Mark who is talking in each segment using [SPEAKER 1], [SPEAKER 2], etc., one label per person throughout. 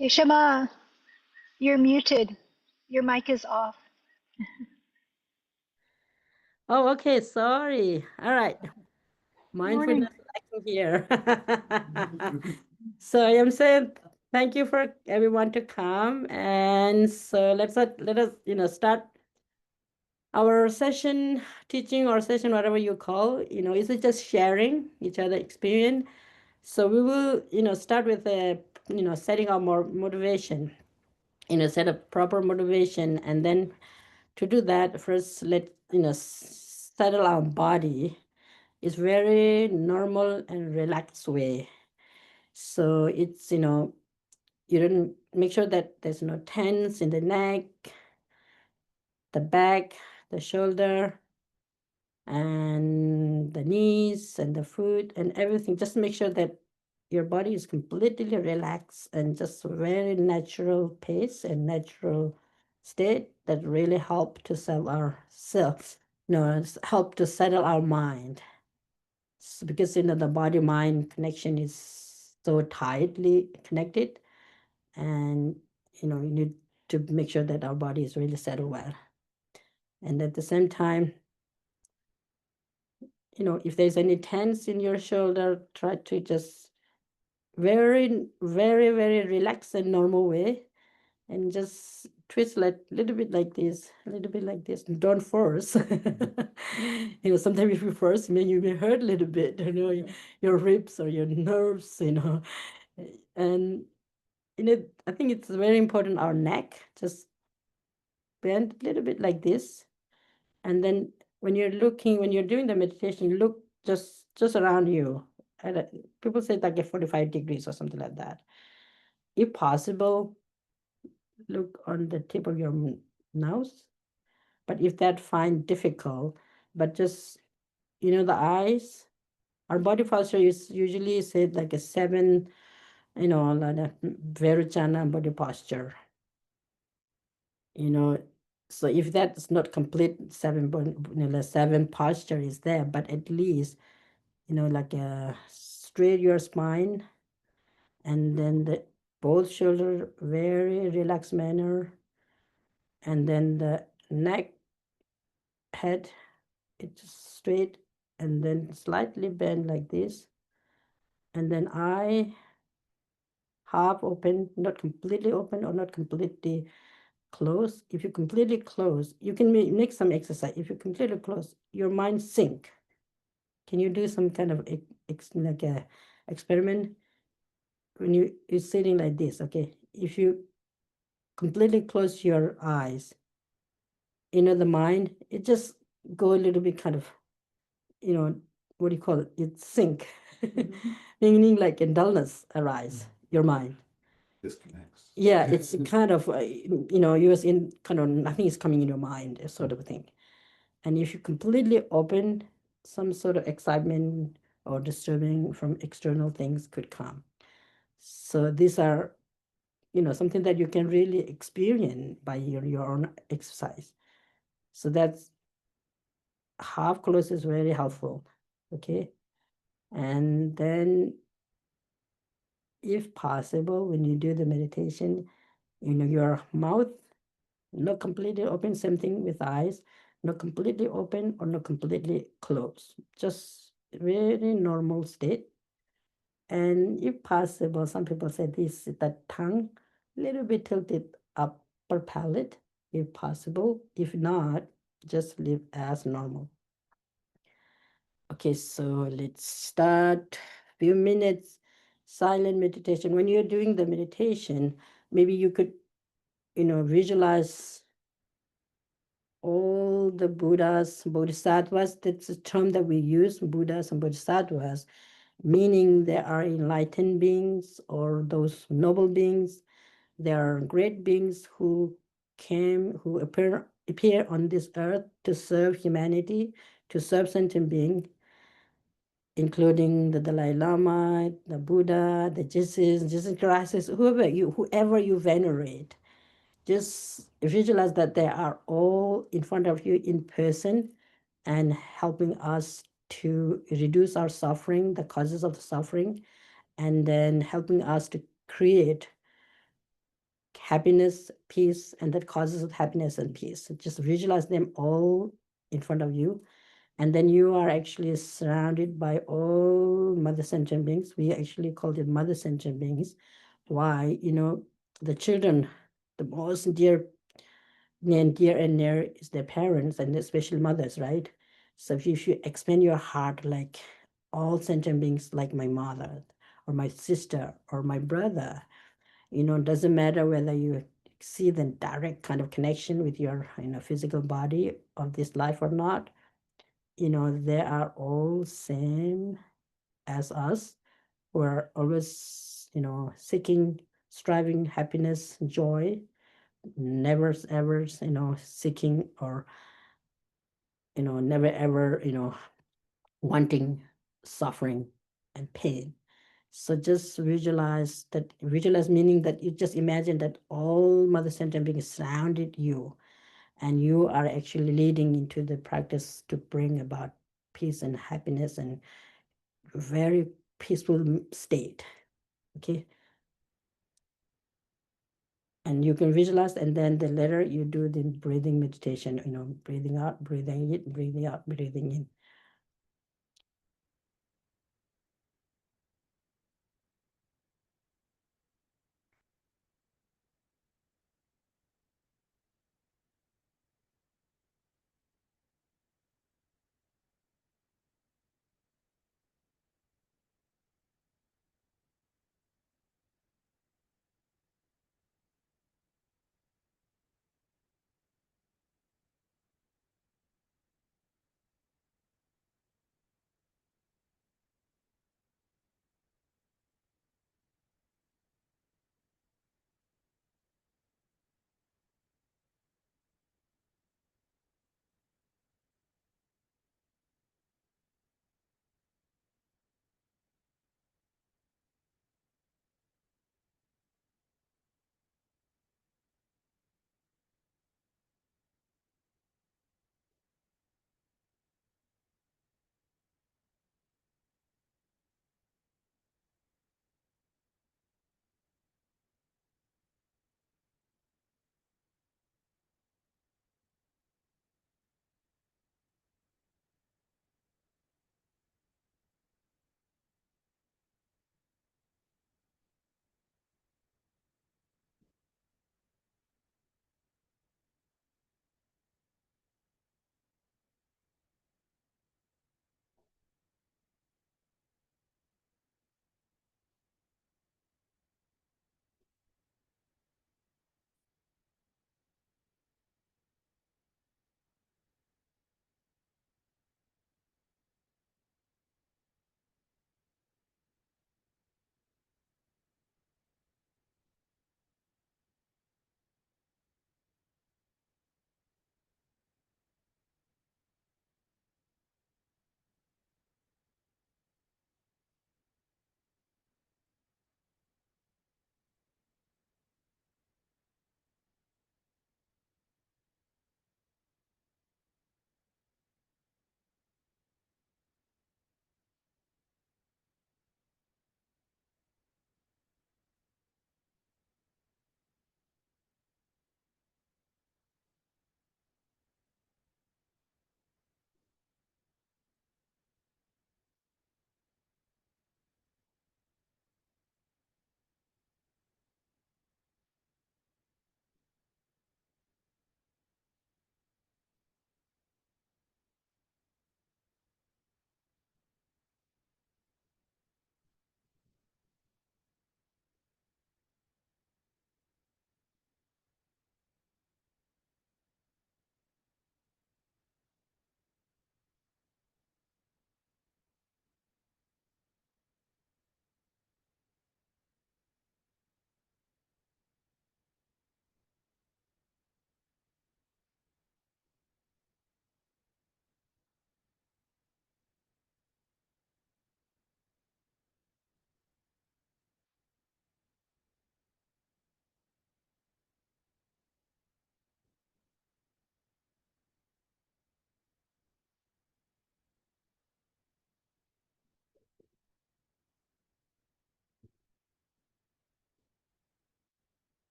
[SPEAKER 1] Geshema, you're muted. Your mic is off.
[SPEAKER 2] Oh, okay. Sorry. All right.
[SPEAKER 1] Morning.
[SPEAKER 2] Mindfulness lacking here. So I am saying thank you for everyone to come, and so let us start our session, teaching or session, whatever you call. Is it just sharing each other experience? So we will start with a setting up more motivation. Set up proper motivation, and then to do that, first let settle our body. It's very normal and relaxed way. So it's you don't make sure that there's no tense in the neck, the back, the shoulder, and the knees and the foot and everything. Just make sure that your body is completely relaxed and just very natural pace and natural state that really help to settle ourselves. Help to settle our mind. Because the body mind connection is so tightly connected, and you need to make sure that our body is really settled well. And at the same time, if there's any tense in your shoulder, try to just very, very, very relaxed and normal way, and just twist like a little bit like this, a little bit like this. Don't force. Sometimes if you force, you may hurt a little bit, your ribs or your nerves, And I think it's very important our neck just bend a little bit like this. And then when you're doing the meditation, look just around you. People say like a 45 degrees or something like that. If possible, look on the tip of your nose. But if that find difficult, but just the eyes, our body posture is usually said like a seven, like a Vairocana body posture. you know so if that's not complete seven posture is there, but at least like straight your spine, and then the both shoulder very relaxed manner, and then the neck, head, it's straight, and then slightly bend like this, and then eye half open, not completely open or not completely close. If you completely close, you can make some exercise. If you completely close, your mind sink. Can you do some kind of like a experiment when you're sitting like this? Okay, if you completely close your eyes, the mind, it just go a little bit kind of, you know, what do you call it? It sink, meaning like a dullness arise your mind.
[SPEAKER 3] Disconnects.
[SPEAKER 2] Yeah, it's kind of you was in kind of nothing is coming in your mind, sort of a thing. And if you completely open, some sort of excitement or disturbing from external things could come. So these are, something that you can really experience by your own exercise. So that's half close is very helpful. Okay. And then if possible, when you do the meditation, your mouth not completely open, same thing with eyes, not completely open or not completely closed, just very normal state. And if possible, some people say this, that tongue little bit tilted upper palate, if possible. If not, just leave as normal. Okay, so let's start. Few minutes silent meditation. When you're doing the meditation, maybe you could, visualize all the Buddhas, Bodhisattvas. That's a term that we use, Buddhas and Bodhisattvas, meaning they are enlightened beings or those noble beings. They are great beings who appear on this earth to serve humanity, to serve sentient beings, including the Dalai Lama, the Buddha, the Jesus Christ, whoever you venerate. Just visualize that they are all in front of you in person and helping us to reduce our suffering, the causes of the suffering, and then helping us to create happiness, peace, and that causes happiness and peace. So just visualize them all in front of you. And then you are actually surrounded by all mother sentient beings. We actually call them mother sentient beings. Why? The children, the most dear and near is their parents and especially mothers, right? So if you expand your heart like all sentient beings, like my mother or my sister or my brother, it doesn't matter whether you see the direct kind of connection with your physical body of this life or not. They are all same as us. We're always seeking, striving happiness, joy, never ever seeking or never ever wanting suffering and pain. So just visualize meaning that you just imagine that all mother sentient beings surrounded you, and you are actually leading into the practice to bring about peace and happiness and very peaceful state. Okay. And you can visualize, and then the later you do the breathing meditation, breathing out, breathing in, breathing out, breathing in.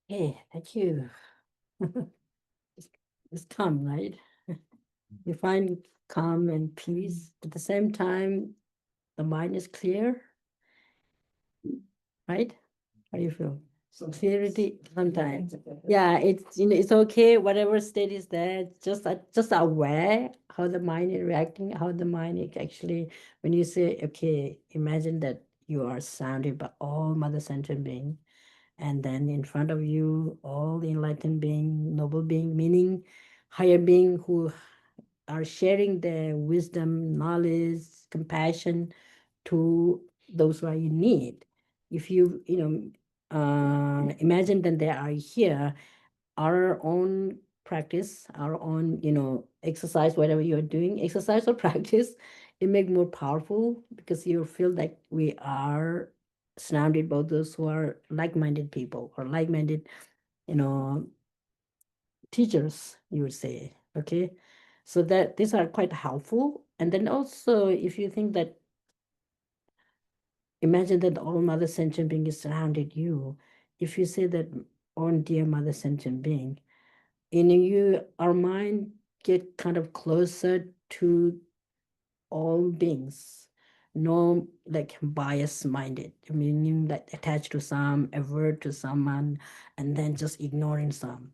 [SPEAKER 2] Hey, thank you. It's, it's calm, right? You find calm and peace. At the same time, the mind is clear, right? How do you feel? Clarity sometimes. Yeah, it's it's okay. Whatever state is there, just aware how the mind is reacting, how the mind is actually. When you say, okay, imagine that you are surrounded by all mother centered being, and then in front of you, all the enlightened being, noble being, meaning higher being who are sharing their wisdom, knowledge, compassion to those who are in need. If imagine that they are here, our own practice, our own, exercise, whatever you're doing, exercise or practice, it make more powerful because you feel like we are surrounded by those who are like-minded people or like-minded, you know, teachers, you would say. Okay. So that these are quite helpful. And then also, if you think that, imagine that all mother sentient being is surrounded you. If you say that, oh dear mother sentient being, in you, our mind get kind of closer to all beings, no like bias minded, meaning like attached to some, avert to someone, and then just ignoring some.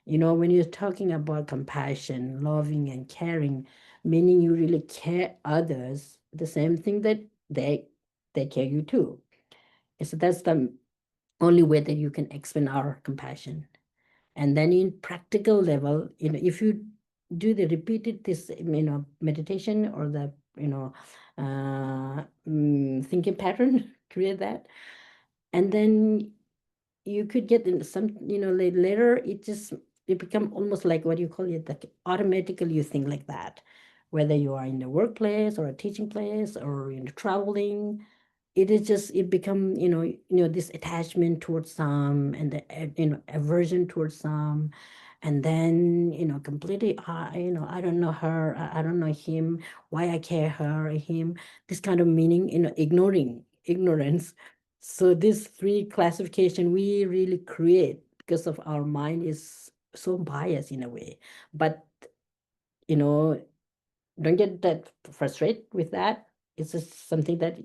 [SPEAKER 2] When you're talking about compassion, loving, and caring, meaning you really care others, the same thing that they care you too. So that's the only way that you can expand our compassion. And then in practical level, if you do the repeated this, meditation or the, thinking pattern, create that, and then you could get in some, later it become almost like what you call it, like automatically you think like that, whether you are in the workplace or a teaching place or in traveling. It is just it become, this attachment towards some, and the aversion towards some, and then completely, I don't know her, I don't know him, why I care her or him, this kind of meaning, ignoring ignorance. So these three classification we really create because of our mind is so biased in a way. But you know don't get that frustrated with that. It's just something that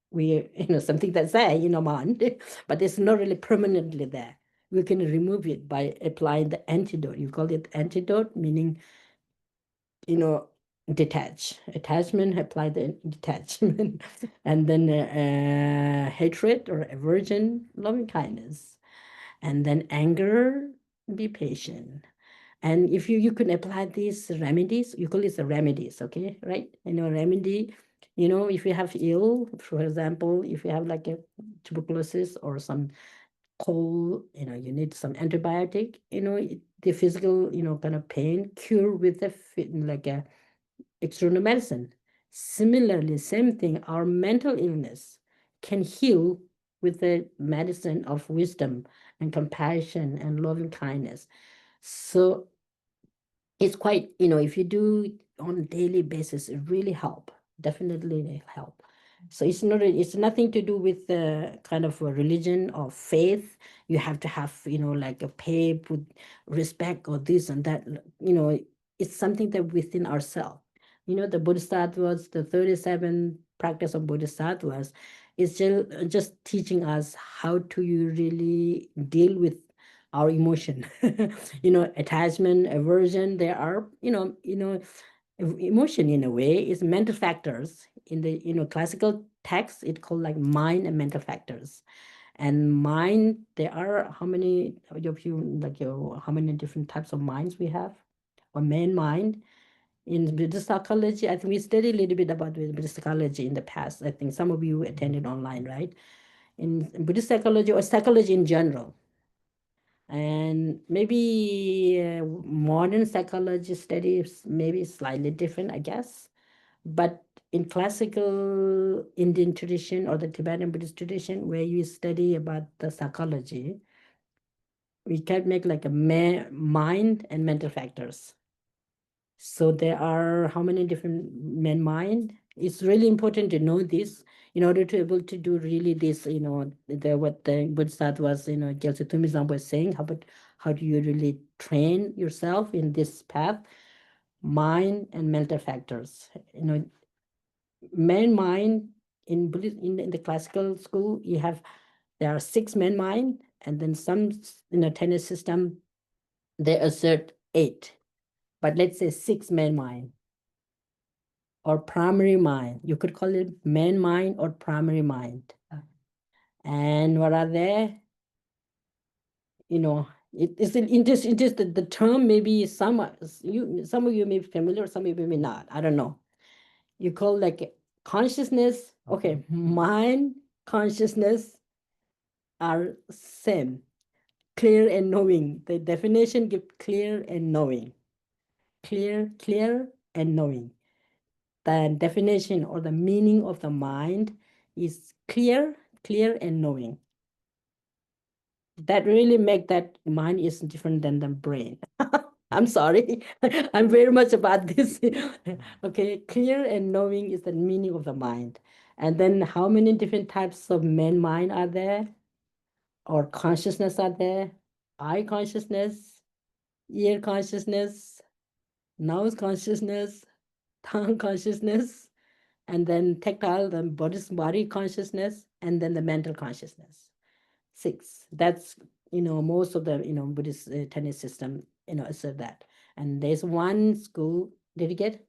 [SPEAKER 2] we, something that's there in our mind, but it's not really permanently there. We can remove it by applying the antidote. You call it antidote, meaning, you know, detach. Attachment, apply the detachment. And then hatred or aversion, loving kindness. And then anger, be patient. And if you can apply these remedies, you call it the remedies, okay, right? Remedy, if you have ill, for example, if you have like a tuberculosis or some cold, you need some antibiotic, the physical, kind of pain, cure with like a external medicine. Similarly, same thing, our mental illness can heal with the medicine of wisdom and compassion and loving kindness. So it's quite, if you do it on a daily basis, it really help. Definitely help. So it's nothing to do with the kind of a religion or faith. You have to have, like a pay, put respect or this and that. It's something that within ourselves. The Bodhisattvas, the 37 practice of Bodhisattvas, is just teaching us how to you really deal with our emotion. Attachment, aversion, there are, emotion in a way is mental factors. In the, classical text, it called like mind and mental factors. And mind, there are how many of you, like how many different types of minds we have? Or main mind. In Buddhist psychology, I think we studied a little bit about Buddhist psychology in the past. I think some of you attended online, right? In Buddhist psychology or psychology in general, and maybe modern psychology studies maybe slightly different, I guess. But in classical Indian tradition or the Tibetan Buddhist tradition, where you study about the psychology, we can make like a mind and mental factors. So there are how many different mind? It's really important to know this in order to able to do really this, what the Bodhisattvas, Gyaltse Tumizam was saying, how do you really train yourself in this path, mind and mental factors. Man mind in Buddhist, in the classical school, there are 6 man mind, and then some tennis system they assert 8, but let's say 6 man mind or primary mind. You could call it man mind or primary mind. And what are there? It is the term. Maybe some of you may be familiar, some of you may not. I don't know. You call like consciousness. Okay, mind, consciousness are same. Clear and knowing. The definition give clear and knowing. Clear and knowing. The definition or the meaning of the mind is clear and knowing. That really make that mind is different than the brain. I'm sorry. I'm very much about this. Okay, clear and knowing is the meaning of the mind. And then how many different types of man mind are there? Or consciousness are there? Eye consciousness, ear consciousness, nose consciousness, tongue consciousness, and then tactile, the body consciousness, and then the mental consciousness. 6. That's most of the Buddhist tennis system assert that. And there's one school. Did you get?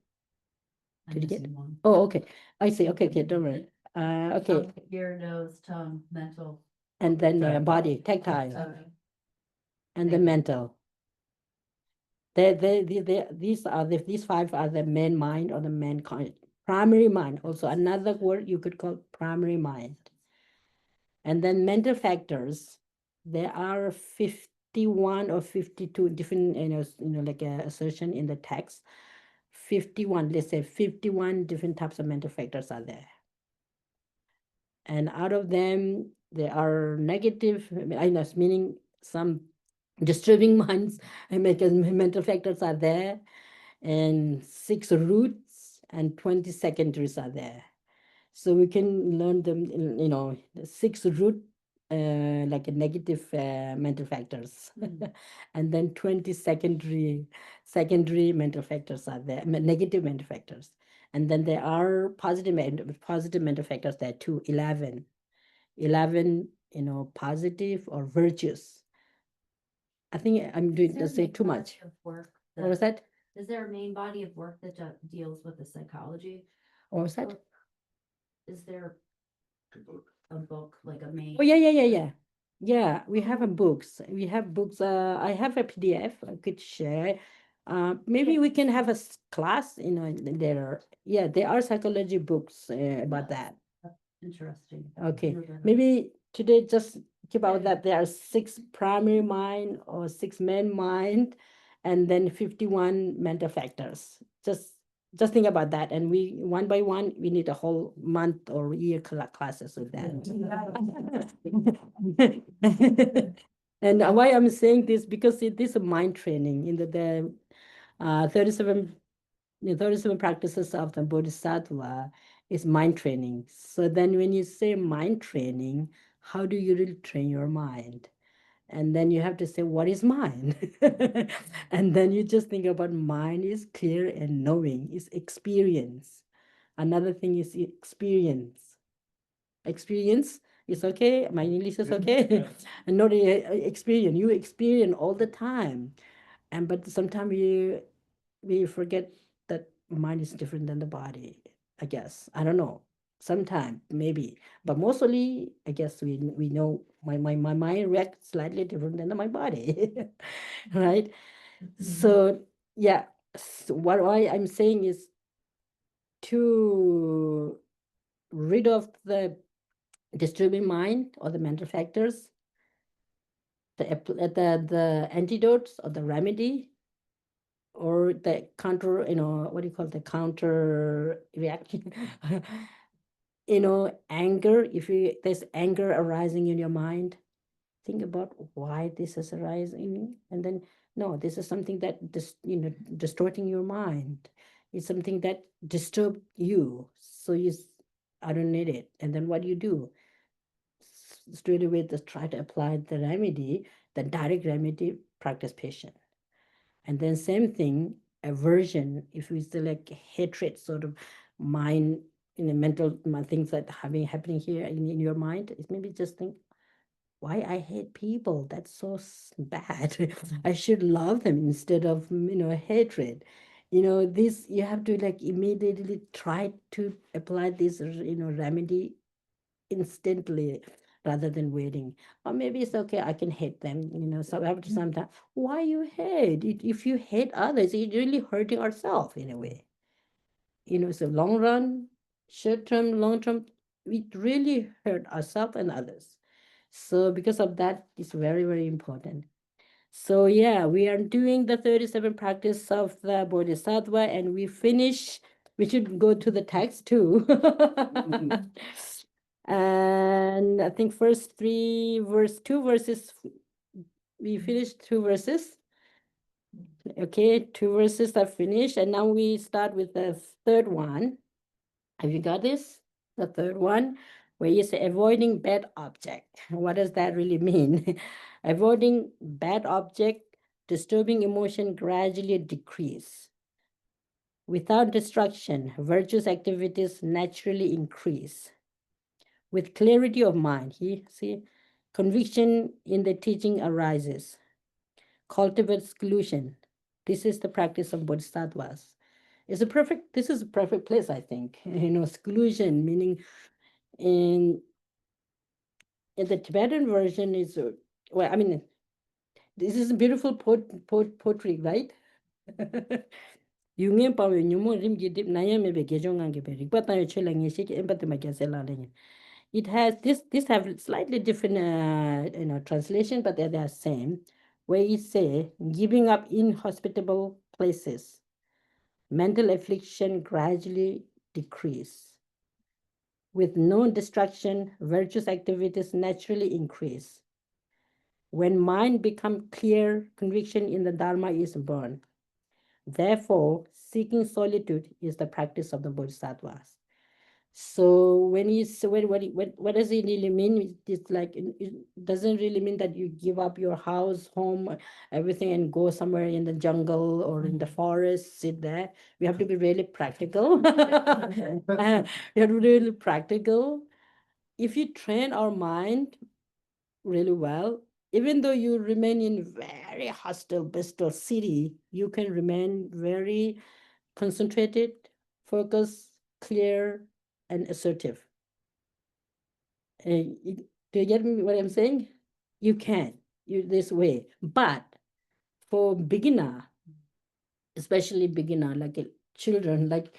[SPEAKER 2] Did you get? One. Oh, okay. I see. Okay, don't worry. Okay.
[SPEAKER 3] Ear, nose, tongue, mental.
[SPEAKER 2] And then body, tactile,
[SPEAKER 3] Okay.
[SPEAKER 2] and the mental. These 5 are the main mind or the main primary mind. Also, another word you could call primary mind. And then mental factors, there are 51 or 52 different, like assertion in the text. 51, let's say 51 different types of mental factors are there. And out of them, there are negative, meaning some disturbing minds, because mental factors are there, and 6 roots and 20 secondaries are there. So we can learn them, the 6 root, like a negative mental factors. And then 20 secondary mental factors are there, negative mental factors. And then there are positive mental factors there too, 11. 11, positive or virtuous. I think I'm doing, let's say too much. What was that?
[SPEAKER 3] Is there a main body of work that deals with the psychology?
[SPEAKER 2] What was that?
[SPEAKER 3] Is there a book, like a main?
[SPEAKER 2] Oh, yeah. Yeah, we have a books. We have books. I have a PDF I could share. Maybe we can have a class, there are psychology books about that.
[SPEAKER 3] Interesting.
[SPEAKER 2] Okay, maybe today just keep out that there are 6 primary mind or 6 main mind, and then 51 mental factors. Just think about that, and we one by one we need a whole month or year classes with that. And why I'm saying this, because it is a mind training in the 37 practices of the Bodhisattva is mind training. So then when you say mind training, how do you really train your mind? And then you have to say, what is mind? And then you just think about mind is clear and knowing, is experience. Another thing is experience. Experience is okay. My English is okay. And not experience. You experience all the time. But sometimes we forget that mind is different than the body, I guess. I don't know. Sometime, maybe. But mostly, I guess we know my mind reacts slightly different than my body. Right? So, yeah. So what I'm saying is to rid of the disturbing mind or the mental factors, the antidotes or the remedy or the counter, what do you call the counter reaction? Anger. If there's anger arising in your mind, think about why this is arising, and then no, this is something that distorting your mind. It's something that disturbs you. So I don't need it. And then what do you do? Straight away, just try to apply the remedy, the direct remedy, practice patience. And then same thing, aversion, if we select hatred sort of mind, in the mental things that happening here in your mind, it maybe just think, why I hate people? That's so bad. I should love them instead of hatred. This you have to like immediately try to apply this remedy instantly rather than waiting. Or maybe it's okay, I can hate them, so after some time. Why you hate? If you hate others, you're really hurting ourselves in a way. So long run, short term, long term, we really hurt ourselves and others. So because of that, it's very, very important. So yeah, we are doing the 37 practice of the Bodhisattva, and we finish. We should go to the text too. And I think first two verses, we finished 2 verses. Okay, 2 verses are finished, and now we start with the third one. Have you got this? The third one, where you say avoiding bad object. What does that really mean? Avoiding bad object, disturbing emotion gradually decrease. Without destruction, virtuous activities naturally increase. With clarity of mind, conviction in the teaching arises. Cultivate exclusion. This is the practice of Bodhisattvas. This is a perfect place, I think. Exclusion, meaning in the Tibetan version is, well, I mean, this is beautiful poetry, right? Yungyen pawe nyumo rim gidip nayame be gejongang be rikpatayo chelang yeshik empathy magasela lenye. It has this have slightly different translation, but they are same. Where it say giving up inhospitable places, mental affliction gradually decrease. With no distraction, virtuous activities naturally increase. When mind becomes clear, conviction in the Dharma is born. Therefore, seeking solitude is the practice of the Bodhisattvas. So when you say what does it really mean? It's like it doesn't really mean that you give up your house, home, everything, and go somewhere in the jungle or in the forest, sit there. We have to be really practical. We have to be really practical. If you train our mind really well, even though you remain in very hostile, bestial city, you can remain very concentrated, focused, clear, and assertive. Do you get me what I'm saying? You can, this way. But for beginner, especially beginner, like children, like,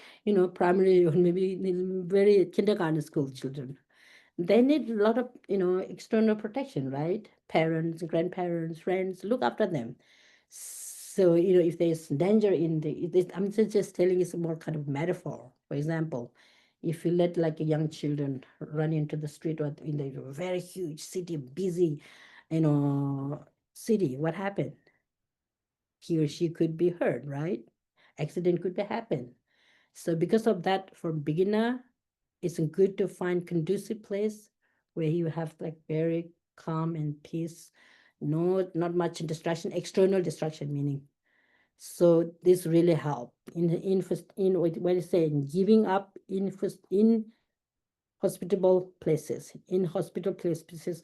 [SPEAKER 2] primary or maybe very kindergarten school children, they need a lot of, external protection, right? Parents, grandparents, friends, look after them. So, if there's danger I'm just telling it's more kind of metaphor. For example, if you let like a young children run into the street or in the very huge city, busy, city, what happened? He or she could be hurt, right? Accident could happen. So because of that, for beginner, it's good to find conducive place where you have like very calm and peace, not much distraction, external distraction meaning. So this really help in what is saying, giving up in hospitable places. In hospital places,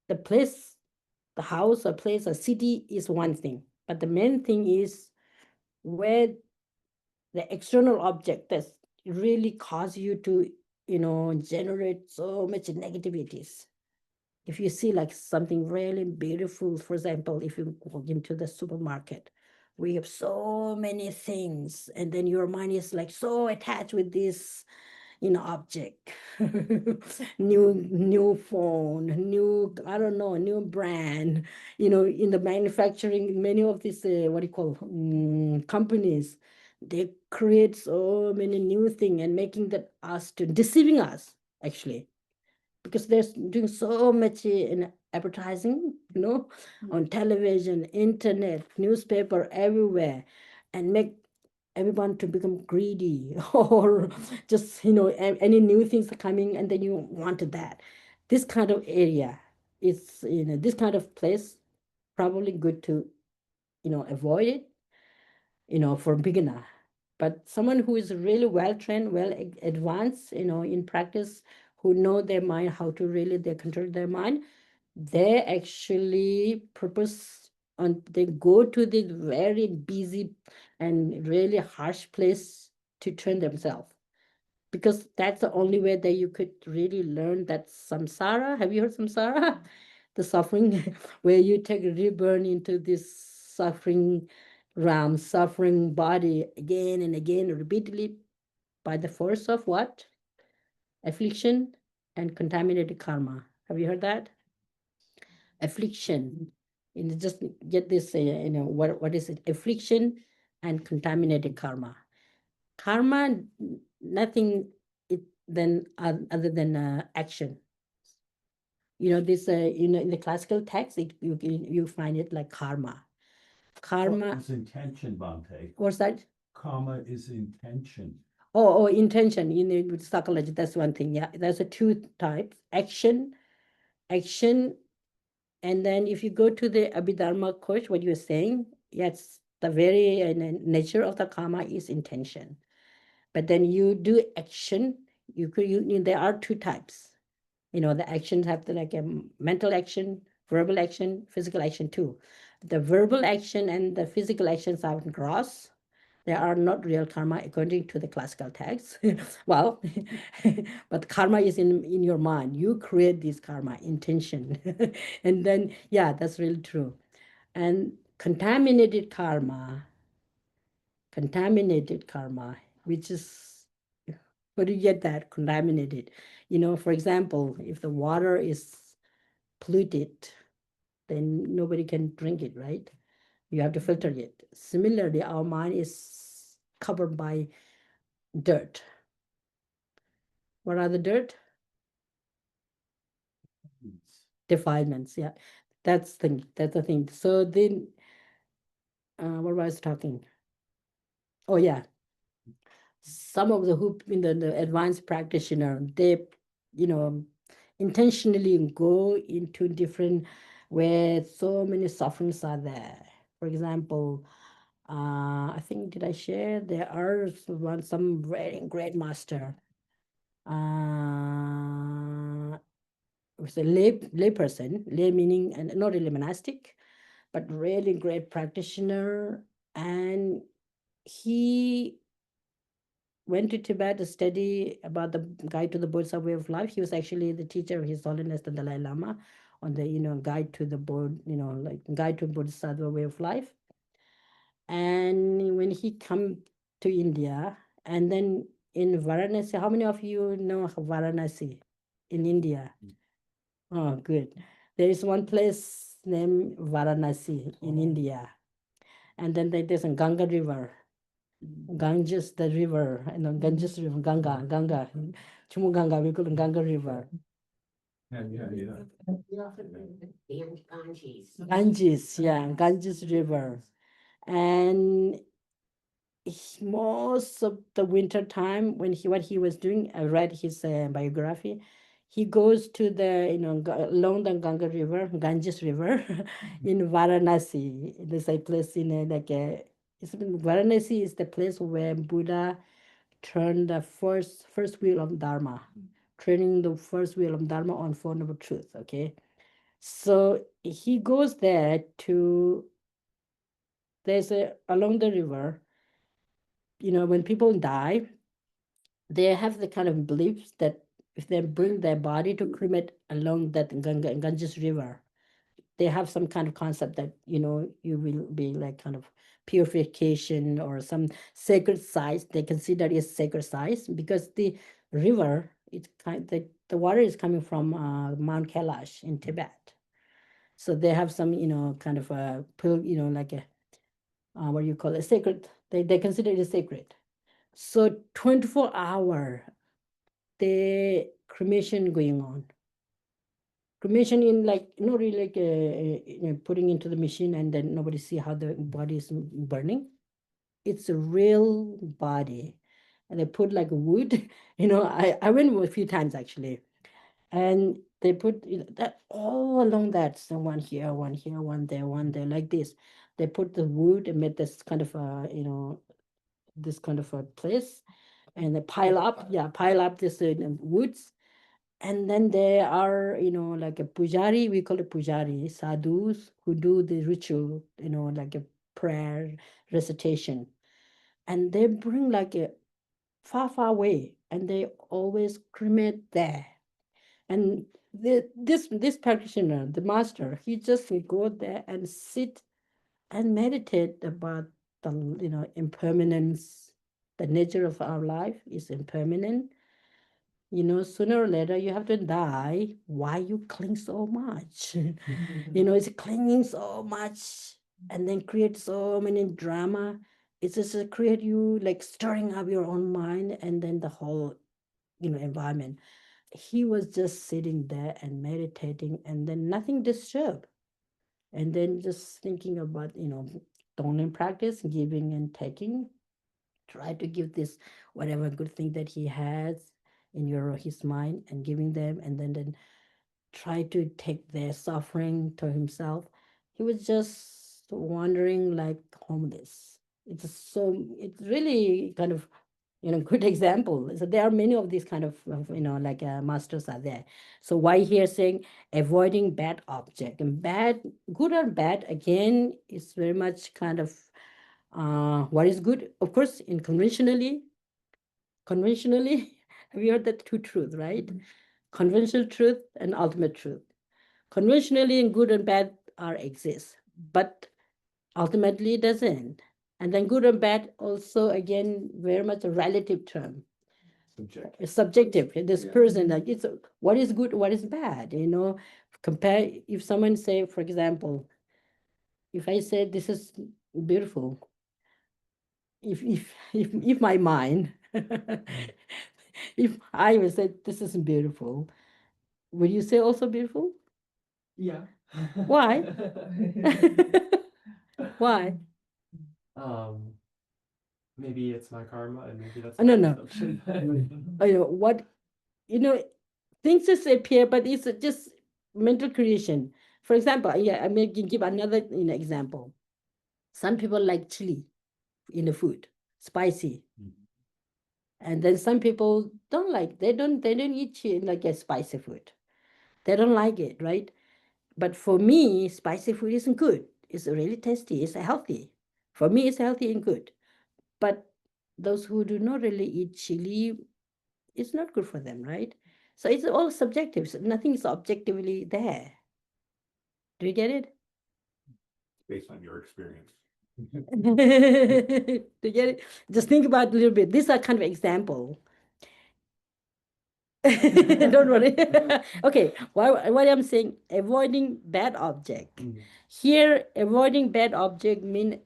[SPEAKER 2] the place, the house, a place, a city is one thing, but the main thing is where the external object that really cause you to generate so much negativities. If you see like something really beautiful, for example, if you walk into the supermarket, we have so many things, and then your mind is like so attached with this object. New phone, new, I don't know, new brand. In the manufacturing, many of these what do you call companies, they create so many new things and making that us to deceiving us actually, because they're doing so much in advertising, on television, internet, newspaper, everywhere, and make everyone to become greedy or just any new things are coming and then you wanted that. This kind of area is, this kind of place, probably good to avoid it, for beginner. But someone who is really well trained, well advanced, in practice, who know their mind, how to really they control their mind, they actually purpose on they go to the very busy and really harsh place to train themselves, because that's the only way that you could really learn that samsara. Have you heard samsara? The suffering, where you take reborn into this suffering realm, suffering body again and again, repeatedly, by the force of what? Affliction and contaminated karma. Have you heard that? Affliction. Just get this, what is it? Affliction and contaminated karma. Karma, nothing then other than action. This, in the classical text, you find it like karma. Karma.
[SPEAKER 4] It's intention, Bhante.
[SPEAKER 2] What's that?
[SPEAKER 4] Karma is intention.
[SPEAKER 2] Oh, intention. With psychology, that's one thing. Yeah, there's a two types: action, and then if you go to the Abhidharma course, what you're saying, yes, the very nature of the karma is intention. But then you do action. There are two types. The actions have like a mental action, verbal action, physical action too. The verbal action and the physical actions are gross. They are not real karma according to the classical text. Well, but karma is in your mind. You create this karma intention. And then, yeah, that's really true. And contaminated karma, which is, where do you get that contaminated? For example, if the water is polluted, then nobody can drink it, right? You have to filter it. Similarly, our mind is covered by dirt. What are the dirt? Defilements, yeah. That's the thing. So then, what was I talking? Oh, yeah. Some of the who in the advanced practitioner, they, intentionally go into different where so many sufferings are there. For example, I think, did I share? There are some very great master. Was a lay person, lay meaning, and not really monastic, but really great practitioner. And he went to Tibet to study about the guide to the Bodhisattva way of life. He was actually the teacher of His Holiness the Dalai Lama on the guide to the like guide to Bodhisattva way of life. And when he come to India, and then in Varanasi, how many of you know Varanasi in India? Oh, good. There is one place named Varanasi in India. And then there's a Ganga River. Ganges, the river, Ganges River, Ganga. Chumuganga, we call it Ganga River. Ganges, yeah, Ganges River. And most of the winter time, what he was doing, I read his biography. He goes to the along the Ganga River, Ganges River, in Varanasi. There's a place in Varanasi is the place where Buddha turned the first wheel of Dharma, training the first wheel of Dharma on Four Noble Truths. Okay, so he goes there to. There's along the river. When people die, they have the kind of beliefs that if they bring their body to cremate along that Ganges River, they have some kind of concept that you will be like kind of purification or some sacred sites. They consider it sacred sites because the river, it's the water is coming from Mount Kailash in Tibet. So they have some kind of a like a what do you call it, sacred. They consider it sacred. So 24-hour the cremation going on. Cremation in like not really like putting into the machine and then nobody see how the body is burning. it's a real body. And they put like wood, I went a few times actually. And they put that all along that. So one here, one there, like this. They put the wood and made this kind of this kind of a place. And they pile up this woods. And then there are, like a pujari, we call it pujari, sadhus who do the ritual, like a prayer recitation. And they bring like a far, far away, and they always cremate there. And this practitioner, the master, he just will go there and sit and meditate about the impermanence. The nature of our life is impermanent. Sooner or later you have to die. Why you cling so much? It's clinging so much and then create so many drama. It's just create you like stirring up your own mind and then the whole environment. He was just sitting there and meditating and then nothing disturbed. And then just thinking about, Tonglen practice, giving and taking. Try to give this whatever good thing that he has in his mind and giving them, and then try to take their suffering to himself. He was just wandering like homeless. It's really kind of good example. So there are many of these kind of like masters are there. So why here saying avoiding bad object, and good or bad again is very much kind of what is good, of course, in conventionally have you heard that two truth, right? Conventional truth and ultimate truth. Conventionally, good and bad are exist, but ultimately it doesn't. And then good and bad also again very much a relative term.
[SPEAKER 4] Subjective.
[SPEAKER 2] It's subjective. This person, like it's what is good, what is bad. Compare if someone say, for example, if I say this is beautiful, if my mind, if I would say this isn't beautiful, would you say also beautiful?
[SPEAKER 5] Yeah.
[SPEAKER 2] Why? Why?
[SPEAKER 5] Um, maybe it's my karma and maybe that's
[SPEAKER 2] No,
[SPEAKER 5] my
[SPEAKER 2] no.
[SPEAKER 5] perception.
[SPEAKER 2] What things just appear, but it's just mental creation. For example, I may give another example. Some people like chili in the food, spicy. And then some people don't like, they don't eat like a spicy food. They don't like it, right? But for me, spicy food isn't good. It's really tasty. It's healthy. For me, it's healthy and good. But those who do not really eat chili, it's not good for them, right? So it's all subjective. So nothing is objectively there. Do you get it?
[SPEAKER 4] Based on your experience.
[SPEAKER 2] Do you get it? Just think about it a little bit. These are kind of example. Don't worry. Okay, what I'm saying, avoiding bad object. Here, avoiding bad object mean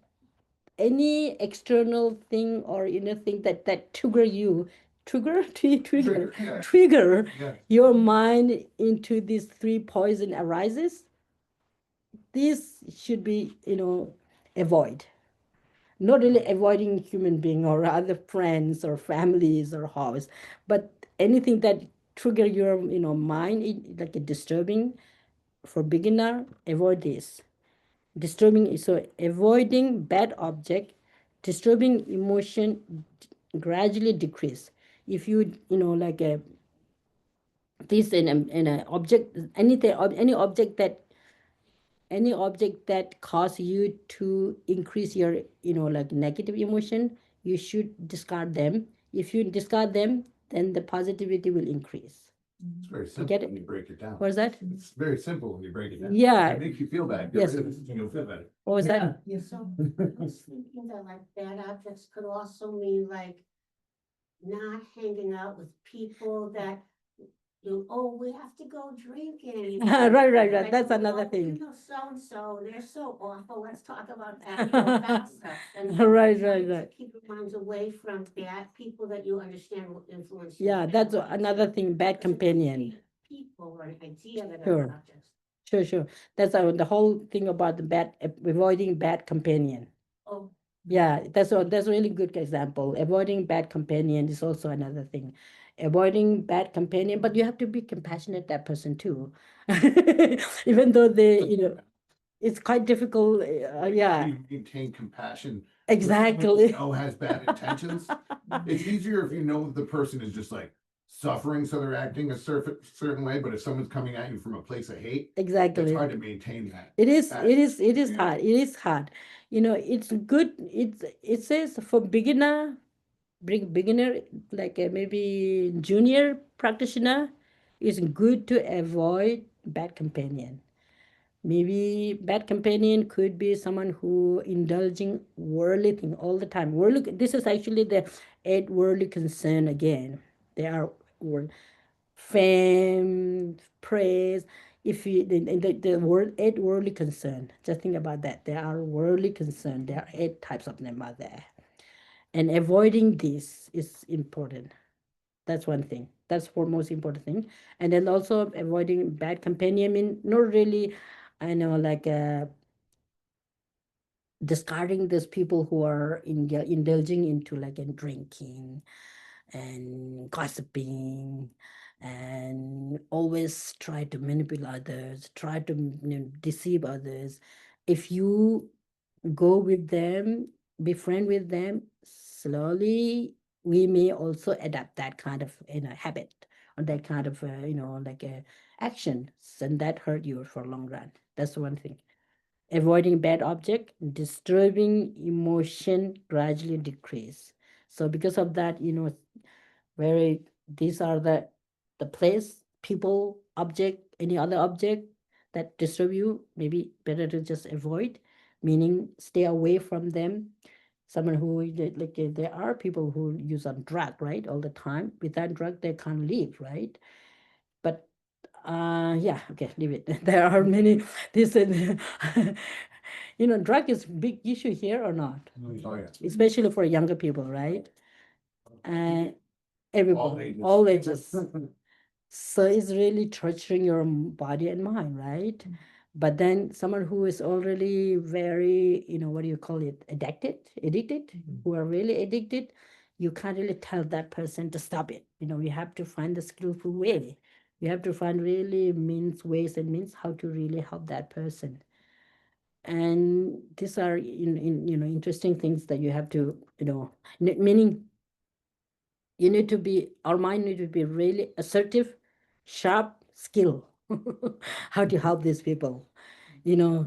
[SPEAKER 2] any external thing or thing that trigger you, trigger
[SPEAKER 4] Yeah.
[SPEAKER 2] your mind into these three poison arises. This should be avoid. Not really avoiding human being or other friends or families or house, but anything that trigger your mind like a disturbing. For beginner, avoid this. Disturbing, so avoiding bad object, disturbing emotion gradually decrease. If like a this in a object, any object that cause you to increase your like negative emotion, you should discard them. If you discard them, then the positivity will increase.
[SPEAKER 4] It's very
[SPEAKER 2] You
[SPEAKER 4] simple
[SPEAKER 2] get it?
[SPEAKER 4] when you break it down.
[SPEAKER 2] What was that?
[SPEAKER 4] It's very simple when you break it down.
[SPEAKER 2] Yeah.
[SPEAKER 4] It makes you feel bad.
[SPEAKER 2] Yes.
[SPEAKER 4] Get rid of it and you'll feel better.
[SPEAKER 2] What was that?
[SPEAKER 3] So I was thinking that like bad objects could also mean like not hanging out with people that we have to go drinking.
[SPEAKER 2] Right.
[SPEAKER 3] Like,
[SPEAKER 2] That's another
[SPEAKER 3] You
[SPEAKER 2] thing.
[SPEAKER 3] know, so-and-so, they're so awful. Let's talk about that. Bad stuff. And
[SPEAKER 2] Right.
[SPEAKER 3] trying to keep your minds away from bad people that you understand will influence you.
[SPEAKER 2] Yeah, that's another thing, bad companion.
[SPEAKER 3] People or an idea that
[SPEAKER 2] Sure.
[SPEAKER 3] are objects.
[SPEAKER 2] Sure. That's the whole thing about the avoiding bad companion.
[SPEAKER 3] Oh,
[SPEAKER 2] Yeah, that's a really good example. Avoiding bad companion is also another thing. Avoiding bad companion, but you have to be compassionate that person too. Even though it's quite difficult. Yeah,
[SPEAKER 4] You maintain compassion.
[SPEAKER 2] exactly.
[SPEAKER 4] Has bad intentions. It's easier if you know the person is just like suffering, so they're acting a certain way. But if someone's coming at you from a place of hate, it's
[SPEAKER 2] Exactly.
[SPEAKER 4] hard to maintain that.
[SPEAKER 2] It is
[SPEAKER 4] Yeah.
[SPEAKER 2] hard. It is hard. It's good. It says for beginner, like maybe junior practitioner, it's good to avoid bad companion. Maybe bad companion could be someone who indulging worldly thing all the time. Worldly. This is actually the eight worldly concern again. They are world fame, praise. If you the word eight worldly concern, just think about that. There are worldly concern. There are eight types of them out there, and avoiding this is important. That's one thing. That's for most important thing. And then also avoiding bad companion. I mean, not really. I know, like discarding those people who are indulging into like in drinking and gossiping and always try to manipulate others, try to deceive others. If you go with them, be friend with them, slowly we may also adapt that kind of habit or that kind of like action, and that hurt you for long run. That's one thing. Avoiding bad object, disturbing emotion gradually decrease. So because of that, very these are the place, people, object, any other object that disturb you, maybe better to just avoid, meaning stay away from them. Someone who there are people who use a drug, right, all the time. Without drug they can't live, right? But yeah, okay, leave it. There are many this drug is big issue here or not,
[SPEAKER 4] Oh yeah.
[SPEAKER 2] especially for younger people, right? And
[SPEAKER 4] All
[SPEAKER 2] everybody,
[SPEAKER 4] ages.
[SPEAKER 2] all ages. So it's really torturing your body and mind, right? But then someone who is already very, what do you call it, addicted, who are really addicted, you can't really tell that person to stop it. You have to find the skillful way. You have to find really ways and means how to really help that person. And these are interesting things that you have to, meaning our mind need to be really assertive, sharp, skill. How to help these people. You know,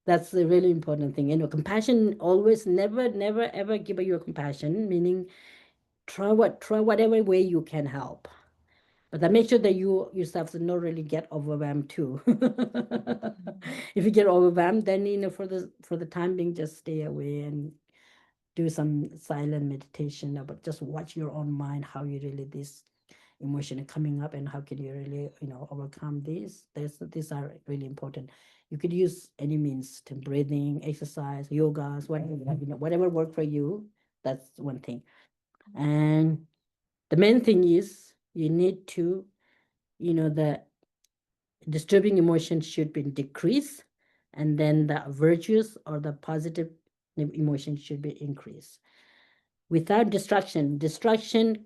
[SPEAKER 2] that's a really important thing. Compassion always, never, never, ever give up your compassion, meaning try whatever way you can help. But then make sure that you yourself do not really get overwhelmed too. If you get overwhelmed, then for the time being, just stay away and do some silent meditation, but just watch your own mind, how you really this emotion are coming up and how can you really overcome these. These are really important. You could use any means to breathing, exercise, yogas, whatever work for you. That's one thing. And the main thing is you need to, the disturbing emotion should be decreased, and then the virtues or the positive emotion should be increased. Without distraction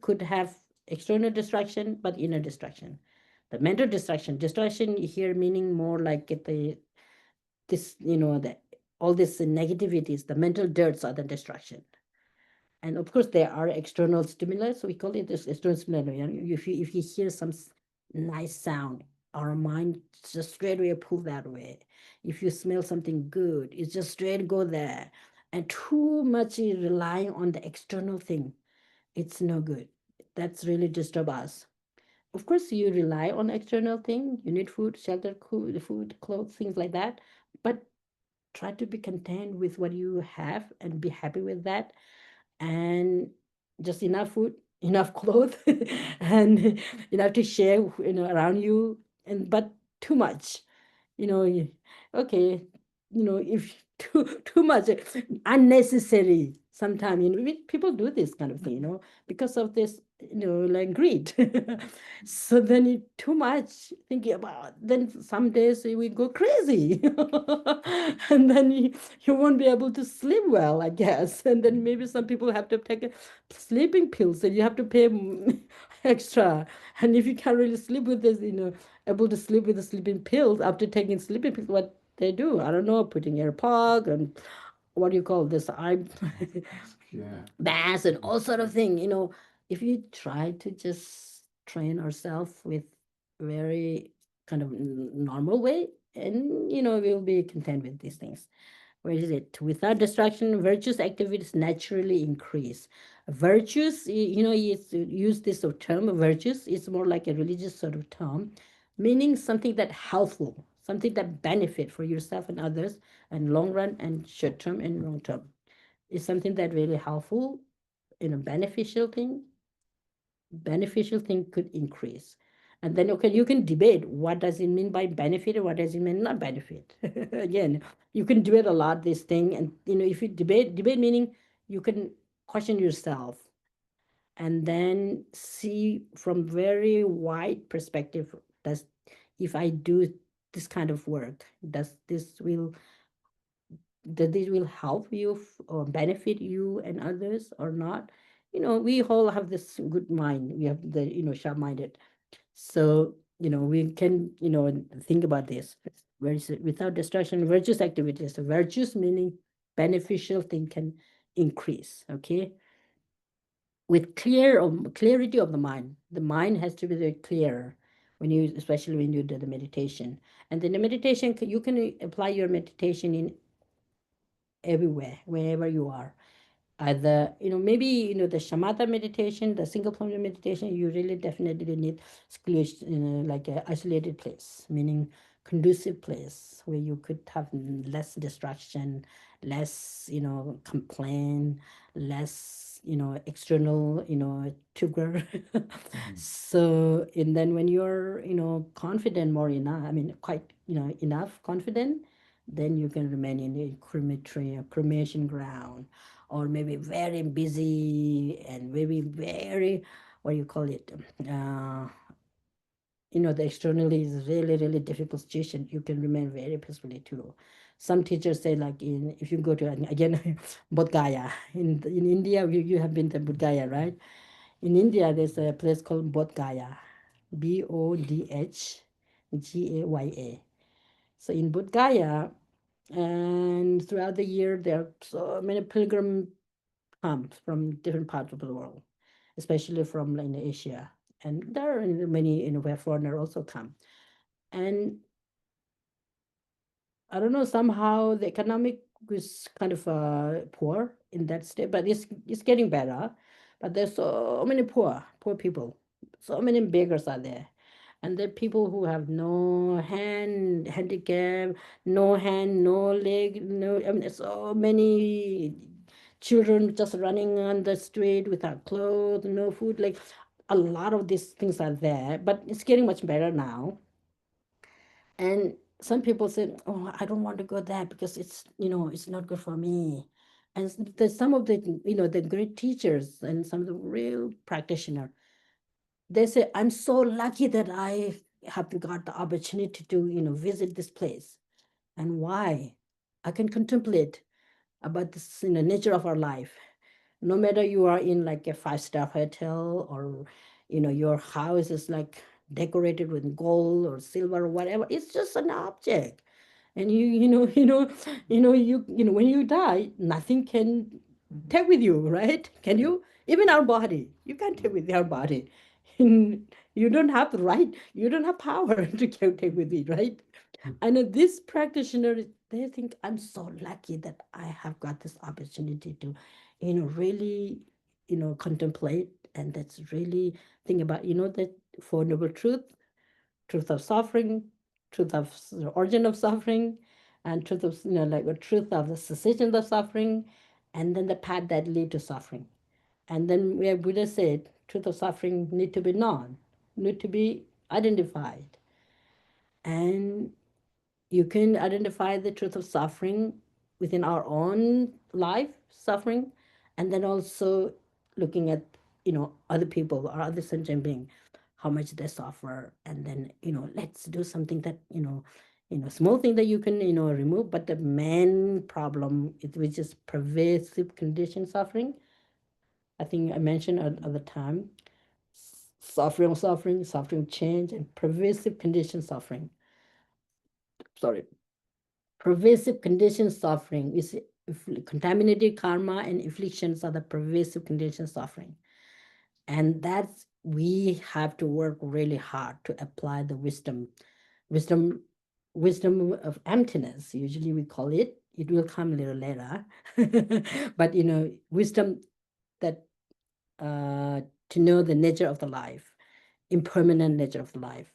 [SPEAKER 2] could have external distraction, but inner distraction. The mental distraction here meaning more like this, all this negativities, the mental dirts are the distraction. And of course, there are external stimulus. We call it this external stimulus. If you hear some nice sound, our mind just straight away pull that way. If you smell something good, it's just straight go there. And too much relying on the external thing, it's no good. That's really disturb us. Of course, you rely on external thing. You need food, shelter, food, clothes, things like that. But try to be content with what you have and be happy with that, and just enough food, enough clothes, and enough to share, around you. And but too much, okay, if too much unnecessary Sometimes, people do this kind of thing, because of this, like greed. So then you too much thinking about, then some days we go crazy. And then you won't be able to sleep well, I guess. And then maybe some people have to take a sleeping pills, and you have to pay extra. And if you can't really sleep with this, able to sleep with the sleeping pills, after taking sleeping pills, what they do, I don't know, putting ear plug and what do you call this, eye
[SPEAKER 4] Yeah.
[SPEAKER 2] bass and all sort of thing. If you try to just train ourselves with very kind of normal way, and we'll be content with these things. Where is it? Without distraction, virtuous activities naturally increase. Virtues, it's use this sort of term. Virtues is more like a religious sort of term, meaning something that helpful, something that benefit for yourself and others, and long run and short term and long term. It's something that really helpful, beneficial thing. Beneficial thing could increase. And then, okay, you can debate what does it mean by benefit or what does it mean not benefit. Again, you can debate a lot this thing, and if you debate meaning you can question yourself, and then see from very wide perspective, does if I do this kind of work, does this will help you or benefit you and others or not. We all have this good mind, we have the sharp-minded. So we can think about this. Where is it? Without distraction, virtuous activities. So virtues meaning beneficial thing can increase. Okay, with clarity of the mind. The mind has to be very clear especially when you do the meditation. And then the meditation, you can apply your meditation in everywhere, wherever you are. Either, maybe, the shamatha meditation, the single point meditation, you really definitely need like a isolated place, meaning conducive place where you could have less distraction, less, complaint, less, external, trigger. So, and then when you're, confident more enough, I mean, quite, enough confident, then you can remain in a crematory or cremation ground, or maybe very busy and maybe very, what do you call it, the externally is really really difficult situation, you can remain very peacefully too. Some teachers say, like, if you go to, again, Bodh Gaya in India, you have been to Bodh Gaya, right? In India there's a place called Bodh Gaya, Bodhgaya. So in Bodh Gaya, and throughout the year there are so many pilgrim comes from different parts of the world, especially from, like, Asia. And there are many, where foreigner also come. And I don't know, somehow the economic is kind of poor in that state, but it's getting better. But there's so many poor people, so many beggars are there. And there are people who have no handicap, no hand, no leg, no, I mean, so many children just running on the street without clothes, no food. Like, a lot of these things are there, but it's getting much better now. And some people say, "Oh, I don't want to go there because it's not good for me." And there's some of the the great teachers and some of the real practitioners, they say, "I'm so lucky that I have got the opportunity to visit this place." And why? I can contemplate about this nature of our life. No matter you are in like a five-star hotel, or your house is like decorated with gold or silver or whatever, it's just an object. And when you die, nothing can take with you, right? Can you? Even our body, you can't take with your body. You don't have the right, you don't have power to take with it, right? I know this practitioner, they think, I'm so lucky that I have got this opportunity to, really, contemplate, and that's really think about, that Four Noble truth of suffering, truth of the origin of suffering, and truth of, like a truth of the cessation of suffering, and then the path that lead to suffering. And then where Buddha said, truth of suffering need to be known, need to be identified. And you can identify the truth of suffering within our own life suffering, And then also looking at, other people or other sentient being, how much they suffer. And then, let's do something that, small thing that you can, remove. But the main problem, which is pervasive condition suffering, I think I mentioned at the time, suffering change, and pervasive condition suffering. Sorry. Pervasive condition suffering is contaminated karma, and afflictions are the pervasive condition suffering. And that's, we have to work really hard to apply the wisdom wisdom of emptiness, usually we call it. It will come a little later. But wisdom that, to know the nature of the life, impermanent nature of the life,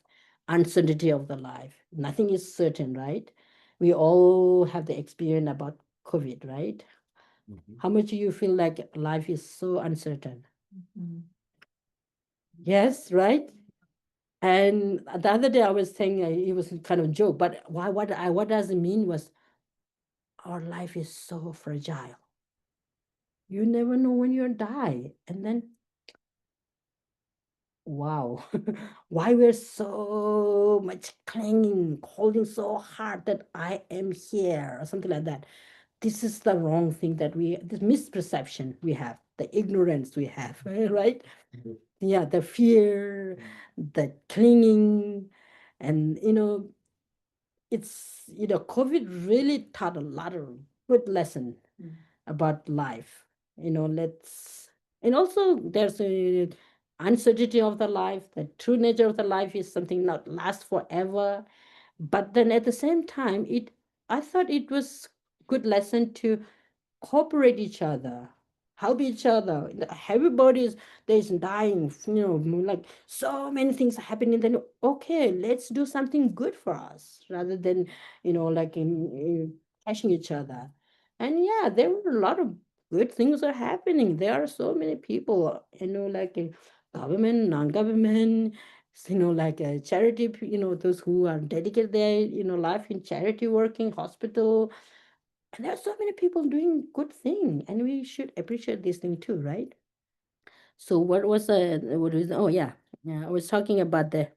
[SPEAKER 2] uncertainty of the life. Nothing is certain, right? We all have the experience about COVID, right? How much do you feel like life is so uncertain? Yes, right? And the other day I was saying, it was kind of a joke, but what does it mean was, our life is so fragile. You never know when you'll die. And then, wow, why we're so much clinging, holding so hard that I am here, or something like that. This is the wrong thing that this misperception we have, the ignorance we have, right? Yeah, the fear, the clinging, and it's, COVID really taught a lot of good lesson about life. Let's, and also there's a uncertainty of the life. The true nature of the life is something not last forever. But then at the same time, I thought it was good lesson to cooperate each other, help each other. Everybody is there's dying, like so many things are happening. Then okay, let's do something good for us rather than like in cashing each other. And yeah, there were a lot of good things are happening. There are so many people, like in government, non-government, like a charity, those who are dedicated their, life in charity working, hospital, and there are so many people doing good thing, and we should appreciate this thing too, right? So what was, oh yeah, I was talking about the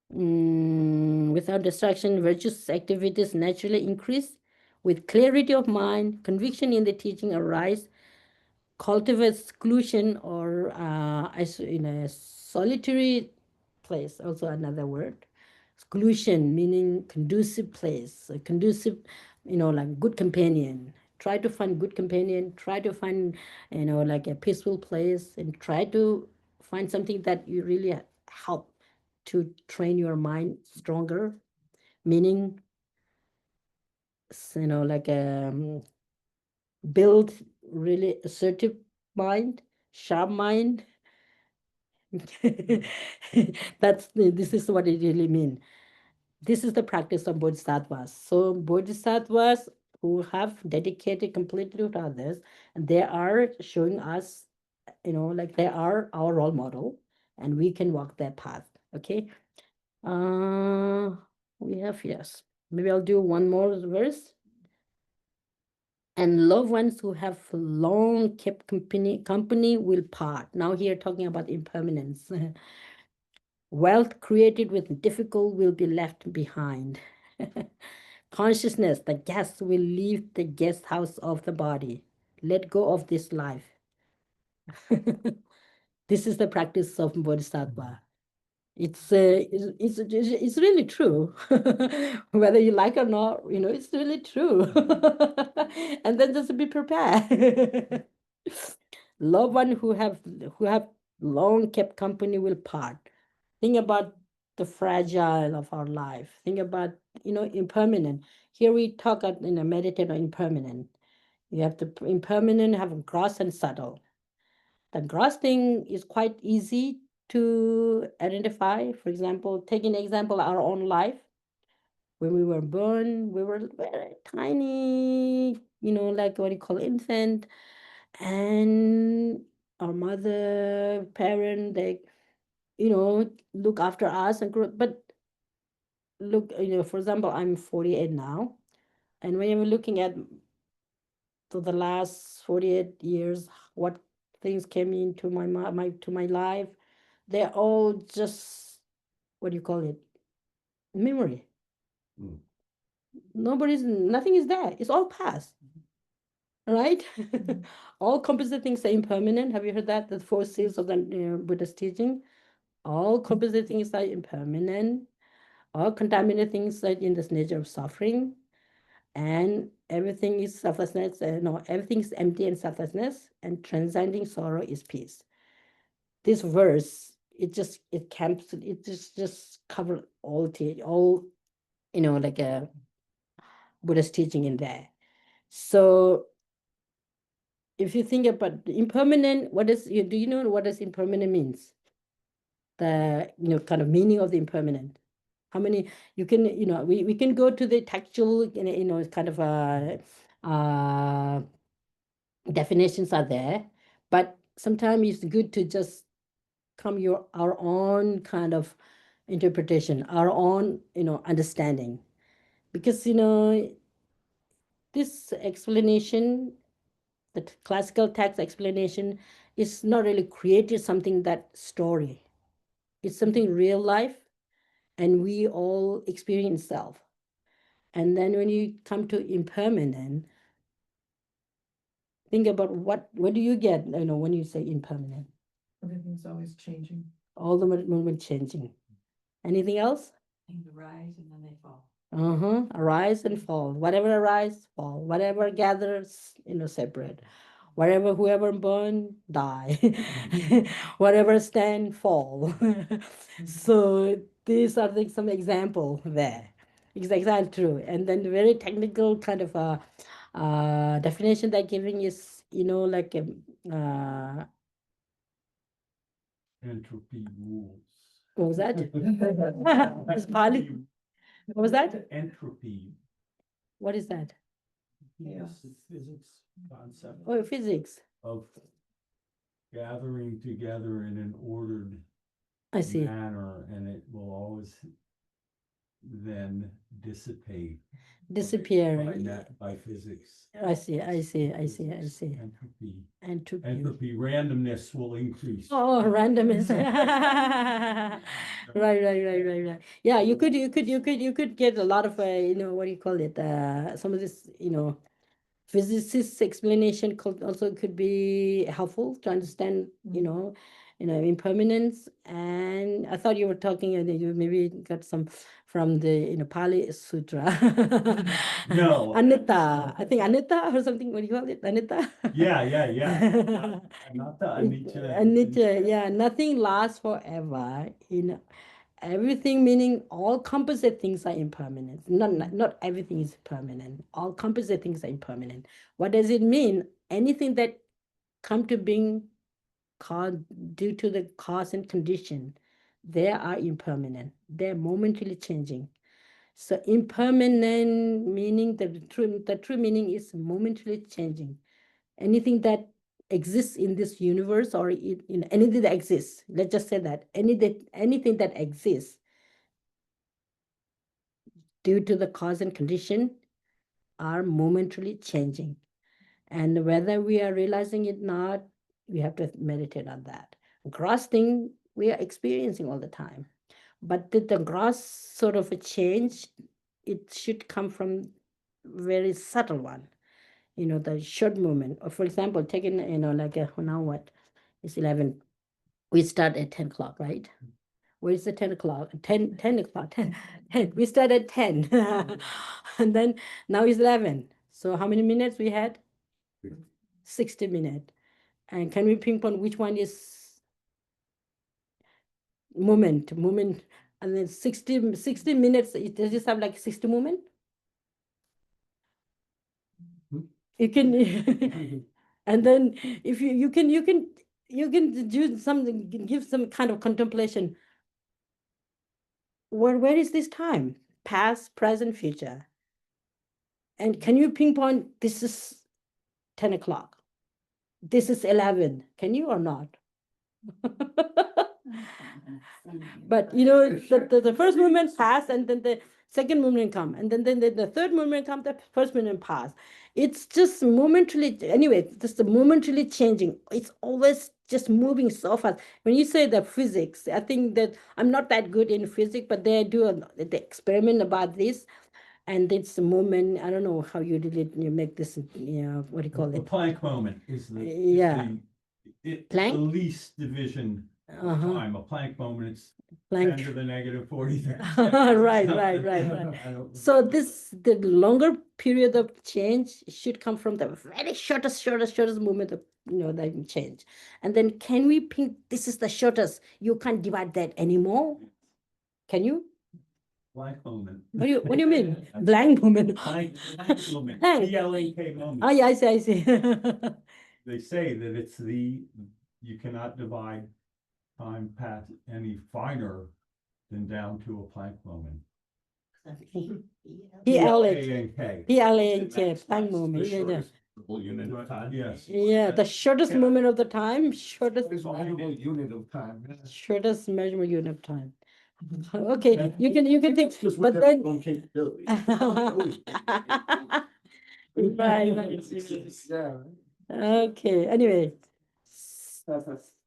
[SPEAKER 2] without distraction, virtuous activities naturally increase. With clarity of mind, conviction in the teaching arise. Cultivate seclusion or in a solitary place, also another word. Seclusion meaning conducive place, a conducive, like good companion. Try to find good companion, try to find, like a peaceful place, and try to find something that you really help to train your mind stronger, meaning, like build really assertive mind, sharp mind. This is what it really means. This is the practice of Bodhisattvas. So Bodhisattvas who have dedicated completely to others, they are showing us, like they are our role model, and we can walk that path. Okay. Uh, we have, yes. Maybe I'll do one more verse. And loved ones who have long kept company will part. Now here talking about impermanence. Wealth created with difficult will be left behind. Consciousness, the guest will leave the guest house of the body. Let go of this life. This is the practice of Bodhisattva. It's really true. Whether you like or not, it's really true. And then just be prepared. Loved one who have long kept company will part. Think about the fragile of our life. Think about, impermanent. Here we talk meditate on impermanent. You have the impermanent, have gross and subtle. The gross thing is quite easy to identify. For example, take an example our own life. When we were born, we were very tiny, like what you call infant, and our mother, parent, they, look after us and grow. But look, for example, I'm 48 now, and when you're looking at to the last 48 years, what things came into my life, they're all just, what do you call it? Memory.
[SPEAKER 4] Mm.
[SPEAKER 2] Nothing is there. It's all past. Right? All composite things are impermanent. Have you heard that? The four seals of the Buddha's teaching. All composite things are impermanent. All contaminated things are in this nature of suffering. And everything is selflessness. Everything is empty and selflessness. And transcending sorrow is peace. This verse, it just cover all like a Buddha's teaching in there. So if you think about impermanent, do you know what does impermanent means? The kind of meaning of the impermanent. How many you can we can go to the textual kind of definitions are there, but sometimes it's good to just come our own kind of interpretation, our own understanding, because this explanation, the classical text explanation, is not really created something that story. It's something real life, and we all experience self. And then when you come to impermanent, think about what do you get when you say impermanent?
[SPEAKER 6] Everything's always changing.
[SPEAKER 2] All the moment changing. Anything else?
[SPEAKER 6] Things rise and then they fall.
[SPEAKER 2] Arise and fall. Whatever arise, fall. Whatever gathers, separate. Whatever, whoever burn, die. Whatever stand, fall. So these are some example there. It's exactly true. And then the very technical kind of definition they're giving is, like
[SPEAKER 7] Entropy rules.
[SPEAKER 2] what was that? It's Pali. What was that?
[SPEAKER 7] Entropy.
[SPEAKER 2] What is that?
[SPEAKER 7] Yes, the physics concept
[SPEAKER 2] Oh, physics.
[SPEAKER 7] of gathering together in an ordered
[SPEAKER 2] I see.
[SPEAKER 7] manner, and it will always then dissipate
[SPEAKER 2] Disappear.
[SPEAKER 7] by physics.
[SPEAKER 2] I see.
[SPEAKER 7] Entropy.
[SPEAKER 2] Entropy.
[SPEAKER 7] Randomness will increase.
[SPEAKER 2] Oh, randomness. Right. Yeah, you could get a lot of what do you call it? Some of this physicists explanation could be helpful to understand impermanence. And I thought you were talking you maybe got some from the Pali Sutra.
[SPEAKER 7] No.
[SPEAKER 2] Anitta, I think Anitta or something. What do you call it? Anitta.
[SPEAKER 7] Yeah. Not the anicca.
[SPEAKER 2] Anicca, yeah, nothing lasts forever. Everything, meaning all composite things are impermanent. Not everything is permanent. All composite things are impermanent. What does it mean? Anything that come to being due to the cause and condition, they are impermanent. They're momentarily changing. So impermanent meaning, the true meaning is momentarily changing. Anything that exists in this universe, or in anything that exists, let's just say that anything that exists due to the cause and condition are momentarily changing. And whether we are realizing it or not, we have to meditate on that. Gross thing we are experiencing all the time. But the gross sort of a change, it should come from very subtle one. The short movement. Or for example, taking, like now what? It's 11. We start at 10 o'clock, right? Where's the 10 o'clock? 10 o'clock, 10. We start at 10. And then now it's 11. So how many minutes we had? 60 minutes. And can we pinpoint which one is moment? And then 60 minutes, does it have like 60 moment? You can, and then if you can do something, give some kind of contemplation. Where is this time? Past, present, future. And can you pinpoint this is 10 o'clock? This is 11. Can you or not? But the first movement passed, and then second movement come, and then the third movement come, the first movement pass. It's just momentarily, anyway, just momentarily changing. It's always just moving so fast. When you say the physics, I think that I'm not that good in physics, but they do the experiment about this, and it's the moment. I don't know how you make this, what do you call
[SPEAKER 7] The
[SPEAKER 2] it?
[SPEAKER 7] Planck moment is the,
[SPEAKER 2] Yeah.
[SPEAKER 7] the
[SPEAKER 2] Planck?
[SPEAKER 7] least division of
[SPEAKER 2] Uh-huh.
[SPEAKER 7] time. A Planck moment, it's
[SPEAKER 2] Planck.
[SPEAKER 7] 10 to the negative 43.
[SPEAKER 2] Right. So the longer period of change should come from the very shortest movement of the change. And then can we think this is the shortest? You can't divide that anymore. Can you?
[SPEAKER 7] Planck moment.
[SPEAKER 2] What do you mean? Blank moment.
[SPEAKER 7] Planck moment.
[SPEAKER 2] Planck.
[SPEAKER 7] PLAK moment.
[SPEAKER 2] Oh, yeah, I see.
[SPEAKER 7] They say that it's you cannot divide time path any finer than down to a Planck moment.
[SPEAKER 2] PLAK. Planck moment.
[SPEAKER 4] The
[SPEAKER 2] Yeah.
[SPEAKER 4] shortest visible unit of time.
[SPEAKER 7] Yes.
[SPEAKER 2] Yeah, the shortest moment of the time, shortest
[SPEAKER 4] Measurable unit of time. Yeah.
[SPEAKER 2] shortest measurable unit of time. Okay, you can think,
[SPEAKER 4] Just
[SPEAKER 2] but
[SPEAKER 4] with
[SPEAKER 2] then
[SPEAKER 4] their own capability.
[SPEAKER 2] right.
[SPEAKER 4] Yeah.
[SPEAKER 2] Okay, anyway.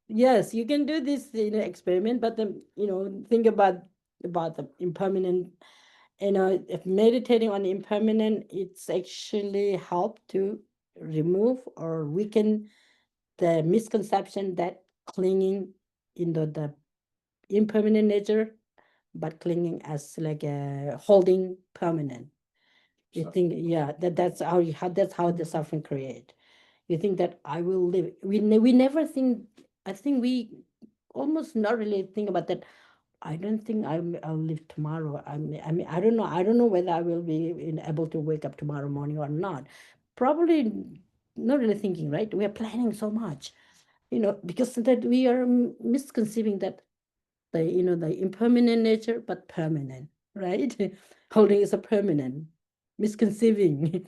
[SPEAKER 2] Yes, you can do this experiment, but then think about the impermanent. If meditating on impermanent, it's actually help to remove or weaken the misconception that clinging the impermanent nature, but clinging as like a holding permanent. You think, yeah, that's how the suffering create. You think that I will live. We never think. I think we almost not really think about that. I don't think I'll live tomorrow. I mean, I don't know. I don't know whether I will be able to wake up tomorrow morning or not. Probably not really thinking, right? We are planning so much, because that we are misconceiving that the impermanent nature, but permanent, right? Holding is a permanent, misconceiving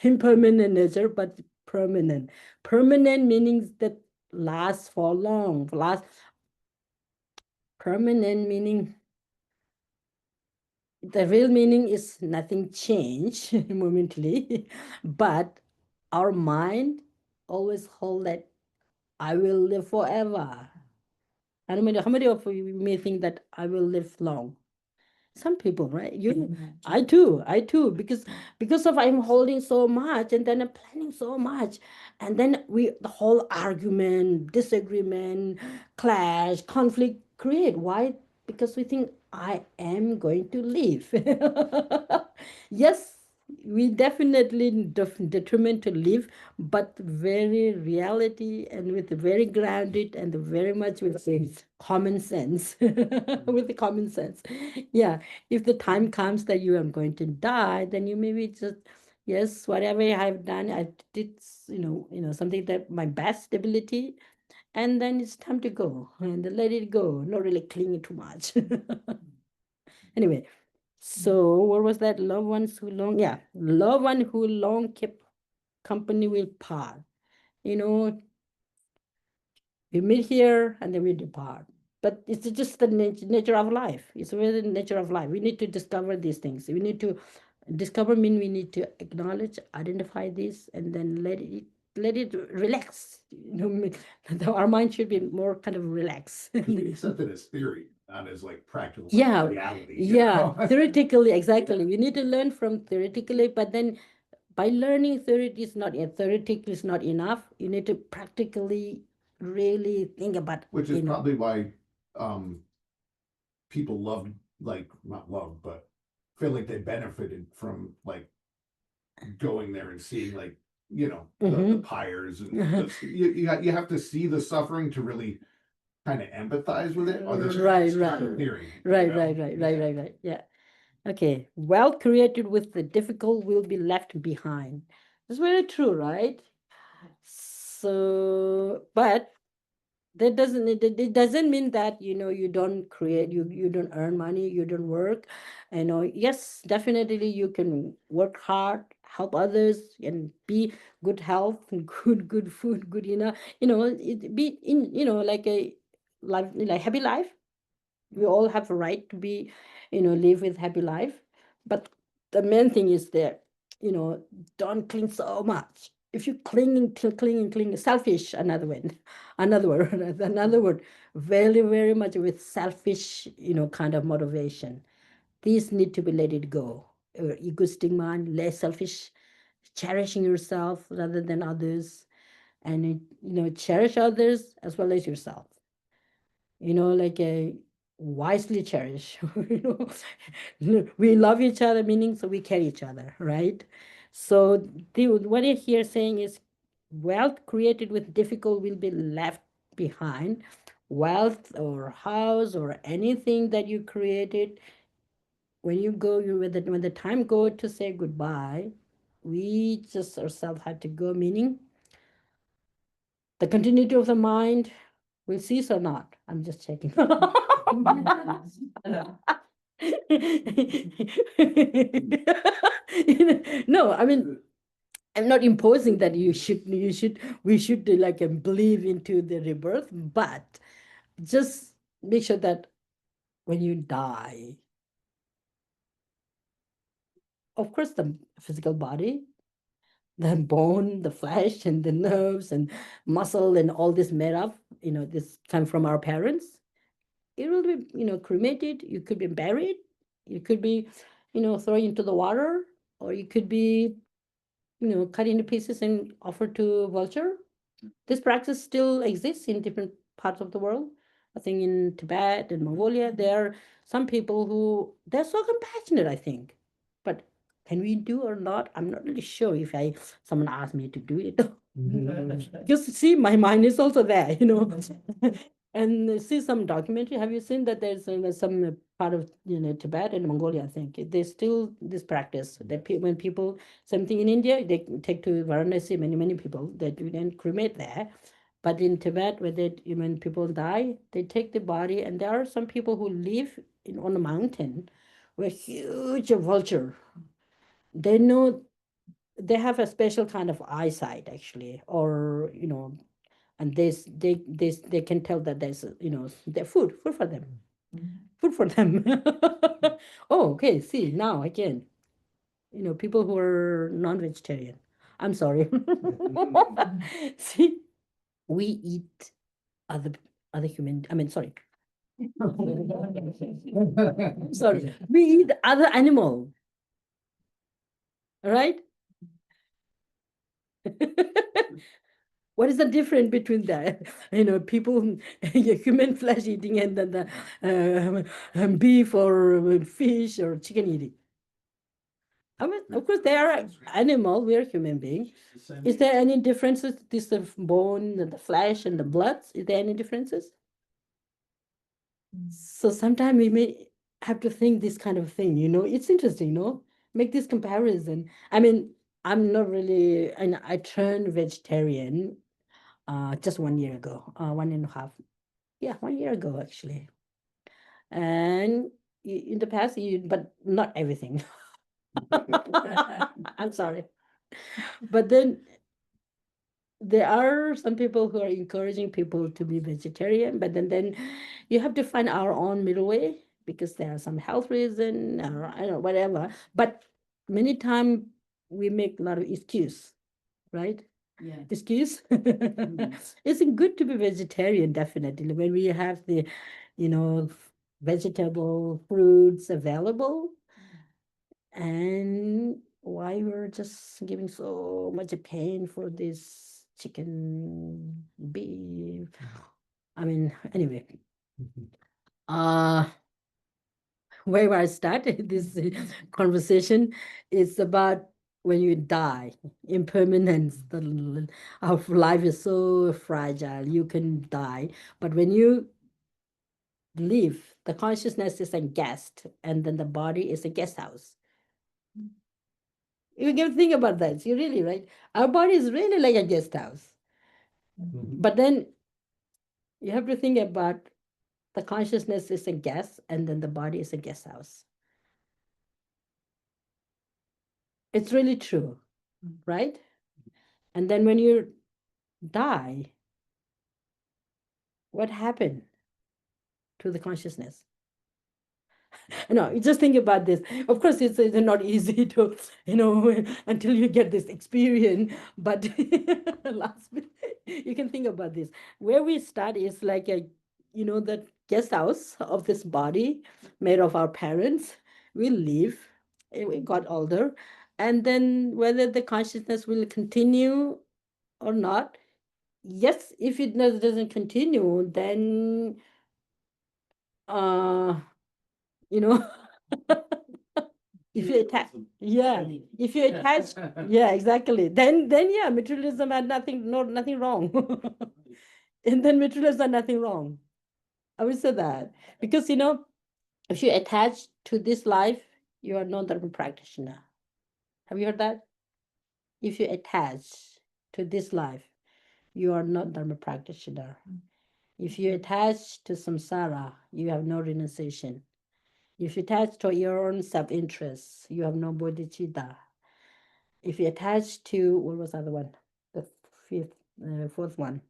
[SPEAKER 2] impermanent nature, but permanent. Permanent meanings that last for long, permanent meaning. The real meaning is nothing change momently, but our mind always hold that I will live forever. I don't know how many of you may think that I will live long. Some people, right? I too, because of I'm holding so much, and then I'm planning so much, and then the whole argument, disagreement, clash, conflict create. Why? Because we think I am going to live. Yes, we definitely determined to live, but very reality and with very grounded and very much with common sense. With the common sense. Yeah, if the time comes that you are going to die, then you maybe just, yes, whatever I have done, I did, something that my best ability, and then it's time to go and let it go, not really clinging too much. Anyway, so what was that? Loved one who long kept company will part. We meet here and then we depart. But it's just the nature of life. It's really the nature of life. We need to discover these things. We need to discover mean we need to acknowledge, identify this, and then let it relax. Our mind should be more kind of relaxed.
[SPEAKER 4] We accept it as theory, not as like practical
[SPEAKER 2] Yeah,
[SPEAKER 4] reality.
[SPEAKER 2] theoretically, exactly. We need to learn from theoretically, but then by learning theoretically is not enough. You need to practically really think about,
[SPEAKER 4] Which is probably why people not love, but feel like they benefited from like going there and seeing like, the pyres and you have to see the suffering to really kind of empathize with it.
[SPEAKER 2] Right.
[SPEAKER 4] Theory,
[SPEAKER 2] Right. Yeah. Okay. Well created with the difficult will be left behind. That's very true, right? So, but it doesn't mean that you don't create, you don't earn money, you don't work. Yes, definitely you can work hard, help others, and be good health and good food, good it be in like a life, like happy life. We all have a right to be live with happy life. But the main thing is that, don't cling so much. If you cling, selfish, another word, another word, very, very much with selfish, kind of motivation. These need to be let it go. Egoistic mind, less selfish, cherishing yourself rather than others, and cherish others as well as yourself. Like a wisely cherish. We love each other, meaning so we care each other, right? So what I hear saying is, wealth created with difficult will be left behind. Wealth or house or anything that you created, when you go, when the time go to say goodbye, we just ourselves had to go, meaning the continuity of the mind will cease or not. I'm just checking. No, I mean, I'm not imposing that we should like believe into the rebirth, but just make sure that when you die, of course, the physical body, the bone, the flesh, and the nerves and muscle and all this made up, this come from our parents. It will be, cremated. You could be buried. You could be, thrown into the water, or you could be, cut into pieces and offered to vulture. This practice still exists in different parts of the world. I think in Tibet and Mongolia, there are some people who they're so compassionate, I think. But can we do or not? I'm not really sure if someone asked me to do it. Because see, my mind is also there, And see some documentary. Have you seen that there's some part of Tibet and Mongolia? I think there's still this practice that when people, something in India, they take to Varanasi. Many people that do then cremate there. But in Tibet, when people die, they take the body, and there are some people who live on a mountain with huge vulture. They know they have a special kind of eyesight, actually, or and they can tell that there's their food for them, food for them. Oh, okay. See, now again, people who are non-vegetarian. I'm sorry. See, we eat other human. I mean, sorry. Sorry, we eat other animal, right? What is the difference between that? People, human flesh eating, and then the beef or fish or chicken eating. I mean, of course, they are animal. We are human beings. Is there any differences? This the bone, the flesh, and the blood. Is there any differences? So sometimes we may have to think this kind of thing. It's interesting. Make this comparison. I mean, I'm not really, and I turned vegetarian just 1 year ago, 1.5. Yeah, 1 year ago, actually. And in the past, but not everything. I'm sorry. But then there are some people who are encouraging people to be vegetarian, but then you have to find our own middle way, because there are some health reason or I don't know, whatever. But many times we make a lot of excuse, right?
[SPEAKER 6] Yeah.
[SPEAKER 2] Excuse. It's good to be vegetarian, definitely, when we have the, vegetable fruits available. And why we're just giving so much pain for this chicken, beef. I mean, anyway. Where I started this conversation is about when you die, impermanence. Our life is so fragile. You can die, but when you live, the consciousness is a guest, and then the body is a guest house. You can think about that. You really, right? Our body is really like a guest house. But then you have to think about the consciousness is a guest, and then the body is a guest house. It's really true, right? And then when you die, what happened to the consciousness? No, you just think about this. Of course, it's not easy to, until you get this experience. But last bit, you can think about this. Where we start is like the guest house of this body made of our parents. We live, we got older, and then whether the consciousness will continue or not. Yes, if it doesn't continue, then you know if you attach yeah if you attach yeah, exactly, then yeah, materialism had nothing wrong. And then materialism had nothing wrong. I would say that, because if you attach to this life, you are not a practitioner. Have you heard that? If you attach to this life, you are not Dharma practitioner. If you attach to samsara, you have no renunciation. If you attach to your own self-interest, you have no bodhicitta. If you attach to, what was the other one? The fourth one.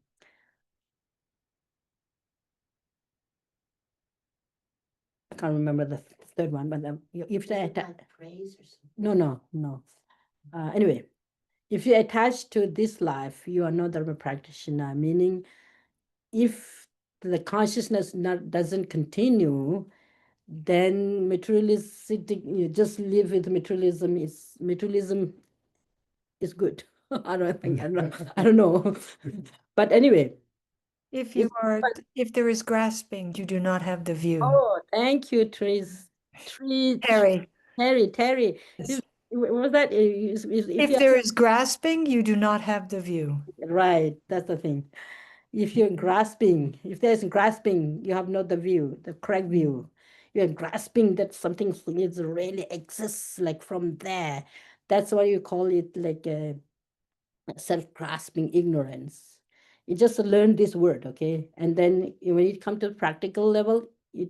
[SPEAKER 2] I can't remember the third one, but if
[SPEAKER 3] Is
[SPEAKER 2] you
[SPEAKER 3] it
[SPEAKER 2] attach,
[SPEAKER 3] like praise or something?
[SPEAKER 2] no. Anyway, if you attach to this life, you are not Dharma practitioner. Meaning, if the consciousness doesn't continue, then materialistic, you just live with materialism. Materialism is good. I don't know. But anyway.
[SPEAKER 8] If
[SPEAKER 2] But-
[SPEAKER 8] if there is grasping, you do not have the view.
[SPEAKER 2] Oh, thank you, Terry. Terry.
[SPEAKER 8] Yes.
[SPEAKER 2] What was that?
[SPEAKER 8] If there is grasping, you do not have the view.
[SPEAKER 2] Right, that's the thing. If you're grasping, if there's grasping, you have not the view, the correct view. You're grasping that something is really exists, like from there. That's why you call it like a self-grasping ignorance. You just learn this word, okay? And then when it comes to practical level, we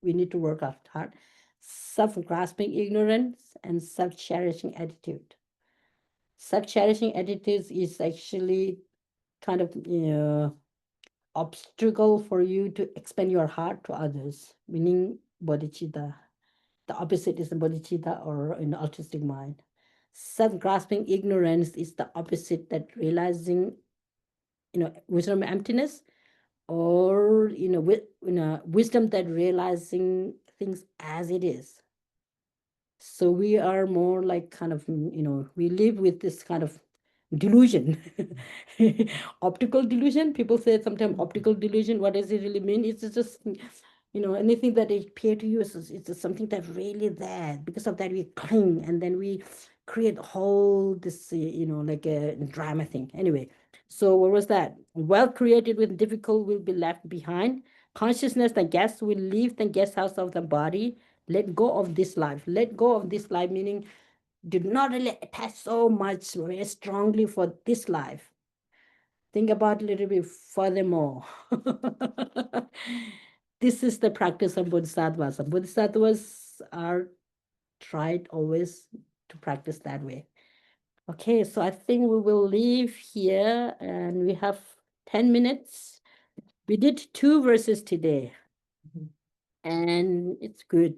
[SPEAKER 2] need to work out hard. Self-grasping ignorance and self-cherishing attitude. Self-cherishing attitudes is actually kind of obstacle for you to expand your heart to others, meaning bodhicitta. The opposite is the bodhicitta, or in the artistic mind. Self-grasping ignorance is the opposite, that realizing, wisdom emptiness, or wisdom that realizing things as it is. So we are more like kind of, we live with this kind of delusion. Optical delusion, people say sometimes optical delusion. What does it really mean? It's just, anything that appear to you is it's just something that's really there. Because of that, we cling, and then we create whole this, like a drama thing. Anyway, so what was that? Well created with difficult will be left behind. Consciousness, the guest, will leave the guest house of the body. Let go of this life. Let go of this life, meaning do not really attach so much very strongly for this life. Think about a little bit furthermore. This is the practice of Bodhisattvas. Bodhisattvas are tried always to practice that way. Okay, so I think we will leave here, and we have 10 minutes. We did 2 verses today, and it's good.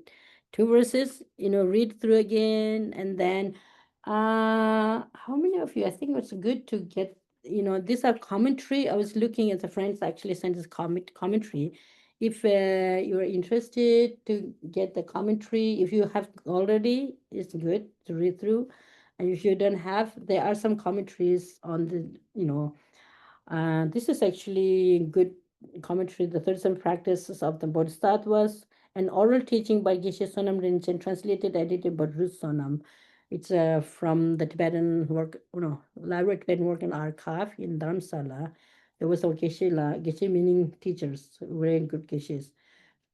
[SPEAKER 2] 2 verses, read through again, and then how many of you, I think it's good to get, these are commentary. I was looking at the friends actually sent us commentary. If you're interested to get the commentary, if you have already, it's good to read through. And if you don't have, there are some commentaries on the, this is actually good commentary, the 37 practices of the Bodhisattvas, an oral teaching by Geshe Sonam Rinchen, translated, edited by Ruth Sonam. It's from the Tibetan Library Tibetan Work and Archive in Dharamsala. There was a Geshe meaning teachers, very good Geshes,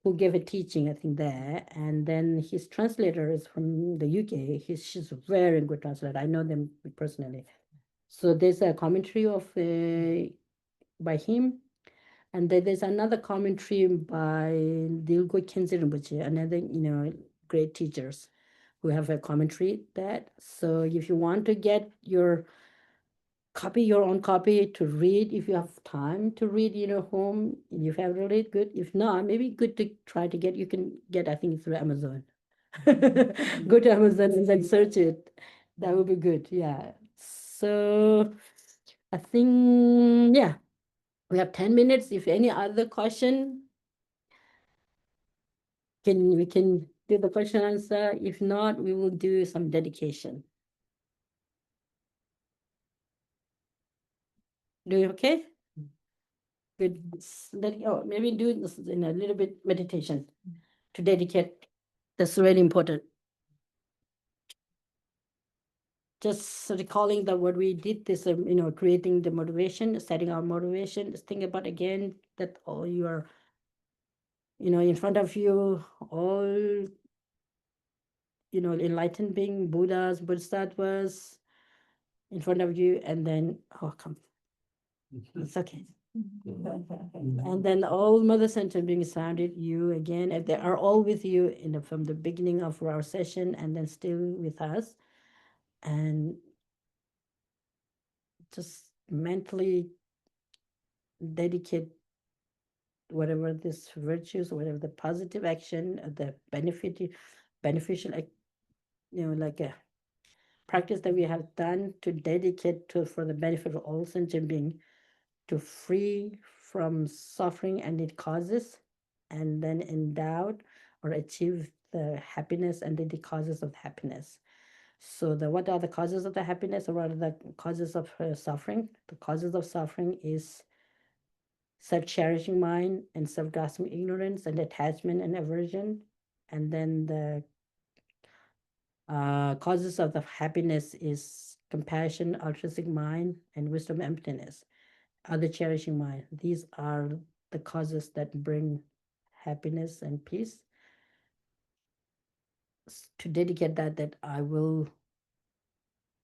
[SPEAKER 2] who gave a teaching, I think, there. And then his translator is from the UK. She's a very good translator. I know them personally. So there's a commentary of by him, and then there's another commentary by Dilgo Khyentse Rinpoche, another great teachers who have a commentary that. So if you want to get your copy your own copy to read if you have time to read in your home. If you have to read, good. If not, maybe good to try to get. You can get, I think, through Amazon. Go to Amazon and then search it. That would be good. Yeah. So I think, yeah, we have 10 minutes. If any other question, we can do the question answer. If not, we will do some dedication. Do you okay? Good. Maybe do this in a little bit meditation to dedicate. That's really important. Just recalling that what we did this, creating the motivation, setting our motivation. Just think about again that all you are, in front of you, all, enlightened being, Buddhas, Bodhisattvas in front of you, and then, come. It's okay. And then all Mother Center being surrounded you again, and they are all with you from the beginning of our session, and then still with us, and just mentally dedicate whatever this virtues, whatever the positive action, the beneficial, like a practice that we have done to dedicate for the benefit of all sentient beings, to free from suffering and its causes, and then endowed or achieve the happiness and the causes of happiness. So what are the causes of the happiness, or what are the causes of suffering? The causes of suffering is self-cherishing mind and self-grasping ignorance and attachment and aversion. And then the causes of the happiness is compassion, altruistic mind, and wisdom, emptiness. Other cherishing mind. These are the causes that bring happiness and peace. To dedicate that I will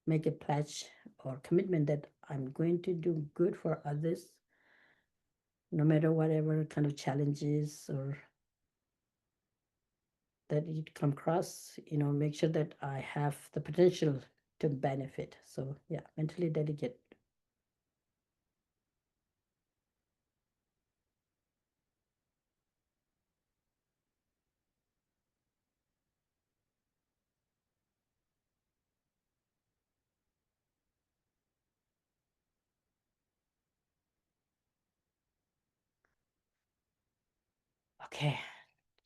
[SPEAKER 2] make a pledge or commitment that I'm going to do good for others, no matter whatever kind of challenges or that it come across, make sure that I have the potential to benefit. So yeah, mentally dedicate. Okay.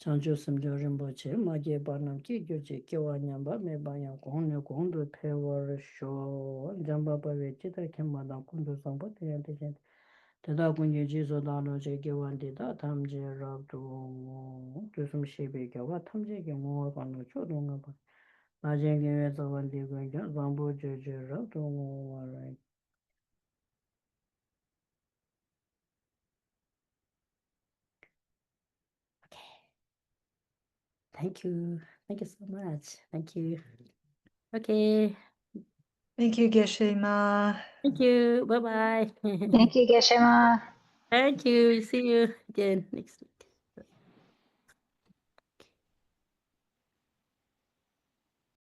[SPEAKER 2] Chanchu Samjo Rinpoche, Maje Barnam Ki Gyurje, Kiwa Nyamba, Mebaya Kohne Kondo, Pewar Sho, Jamba Pavechita, Kemadam Kundu Sambo, Tiantijan. Tada Kunji Jizo Dano Je Kiwan Dida, Tamje Rabdu, Tusum Shibi Kiwa, Tamje Kiwa, Pano Chodunga. Maje Kiwa Zawandi Gwaja, Zambo Jeje Rabdu, Thank you. Thank you so much. Thank you. Okay.
[SPEAKER 8] Thank you, Geshema.
[SPEAKER 2] Thank you. Bye-bye.
[SPEAKER 1] Thank you, Geshema.
[SPEAKER 2] Thank you. See you again next week.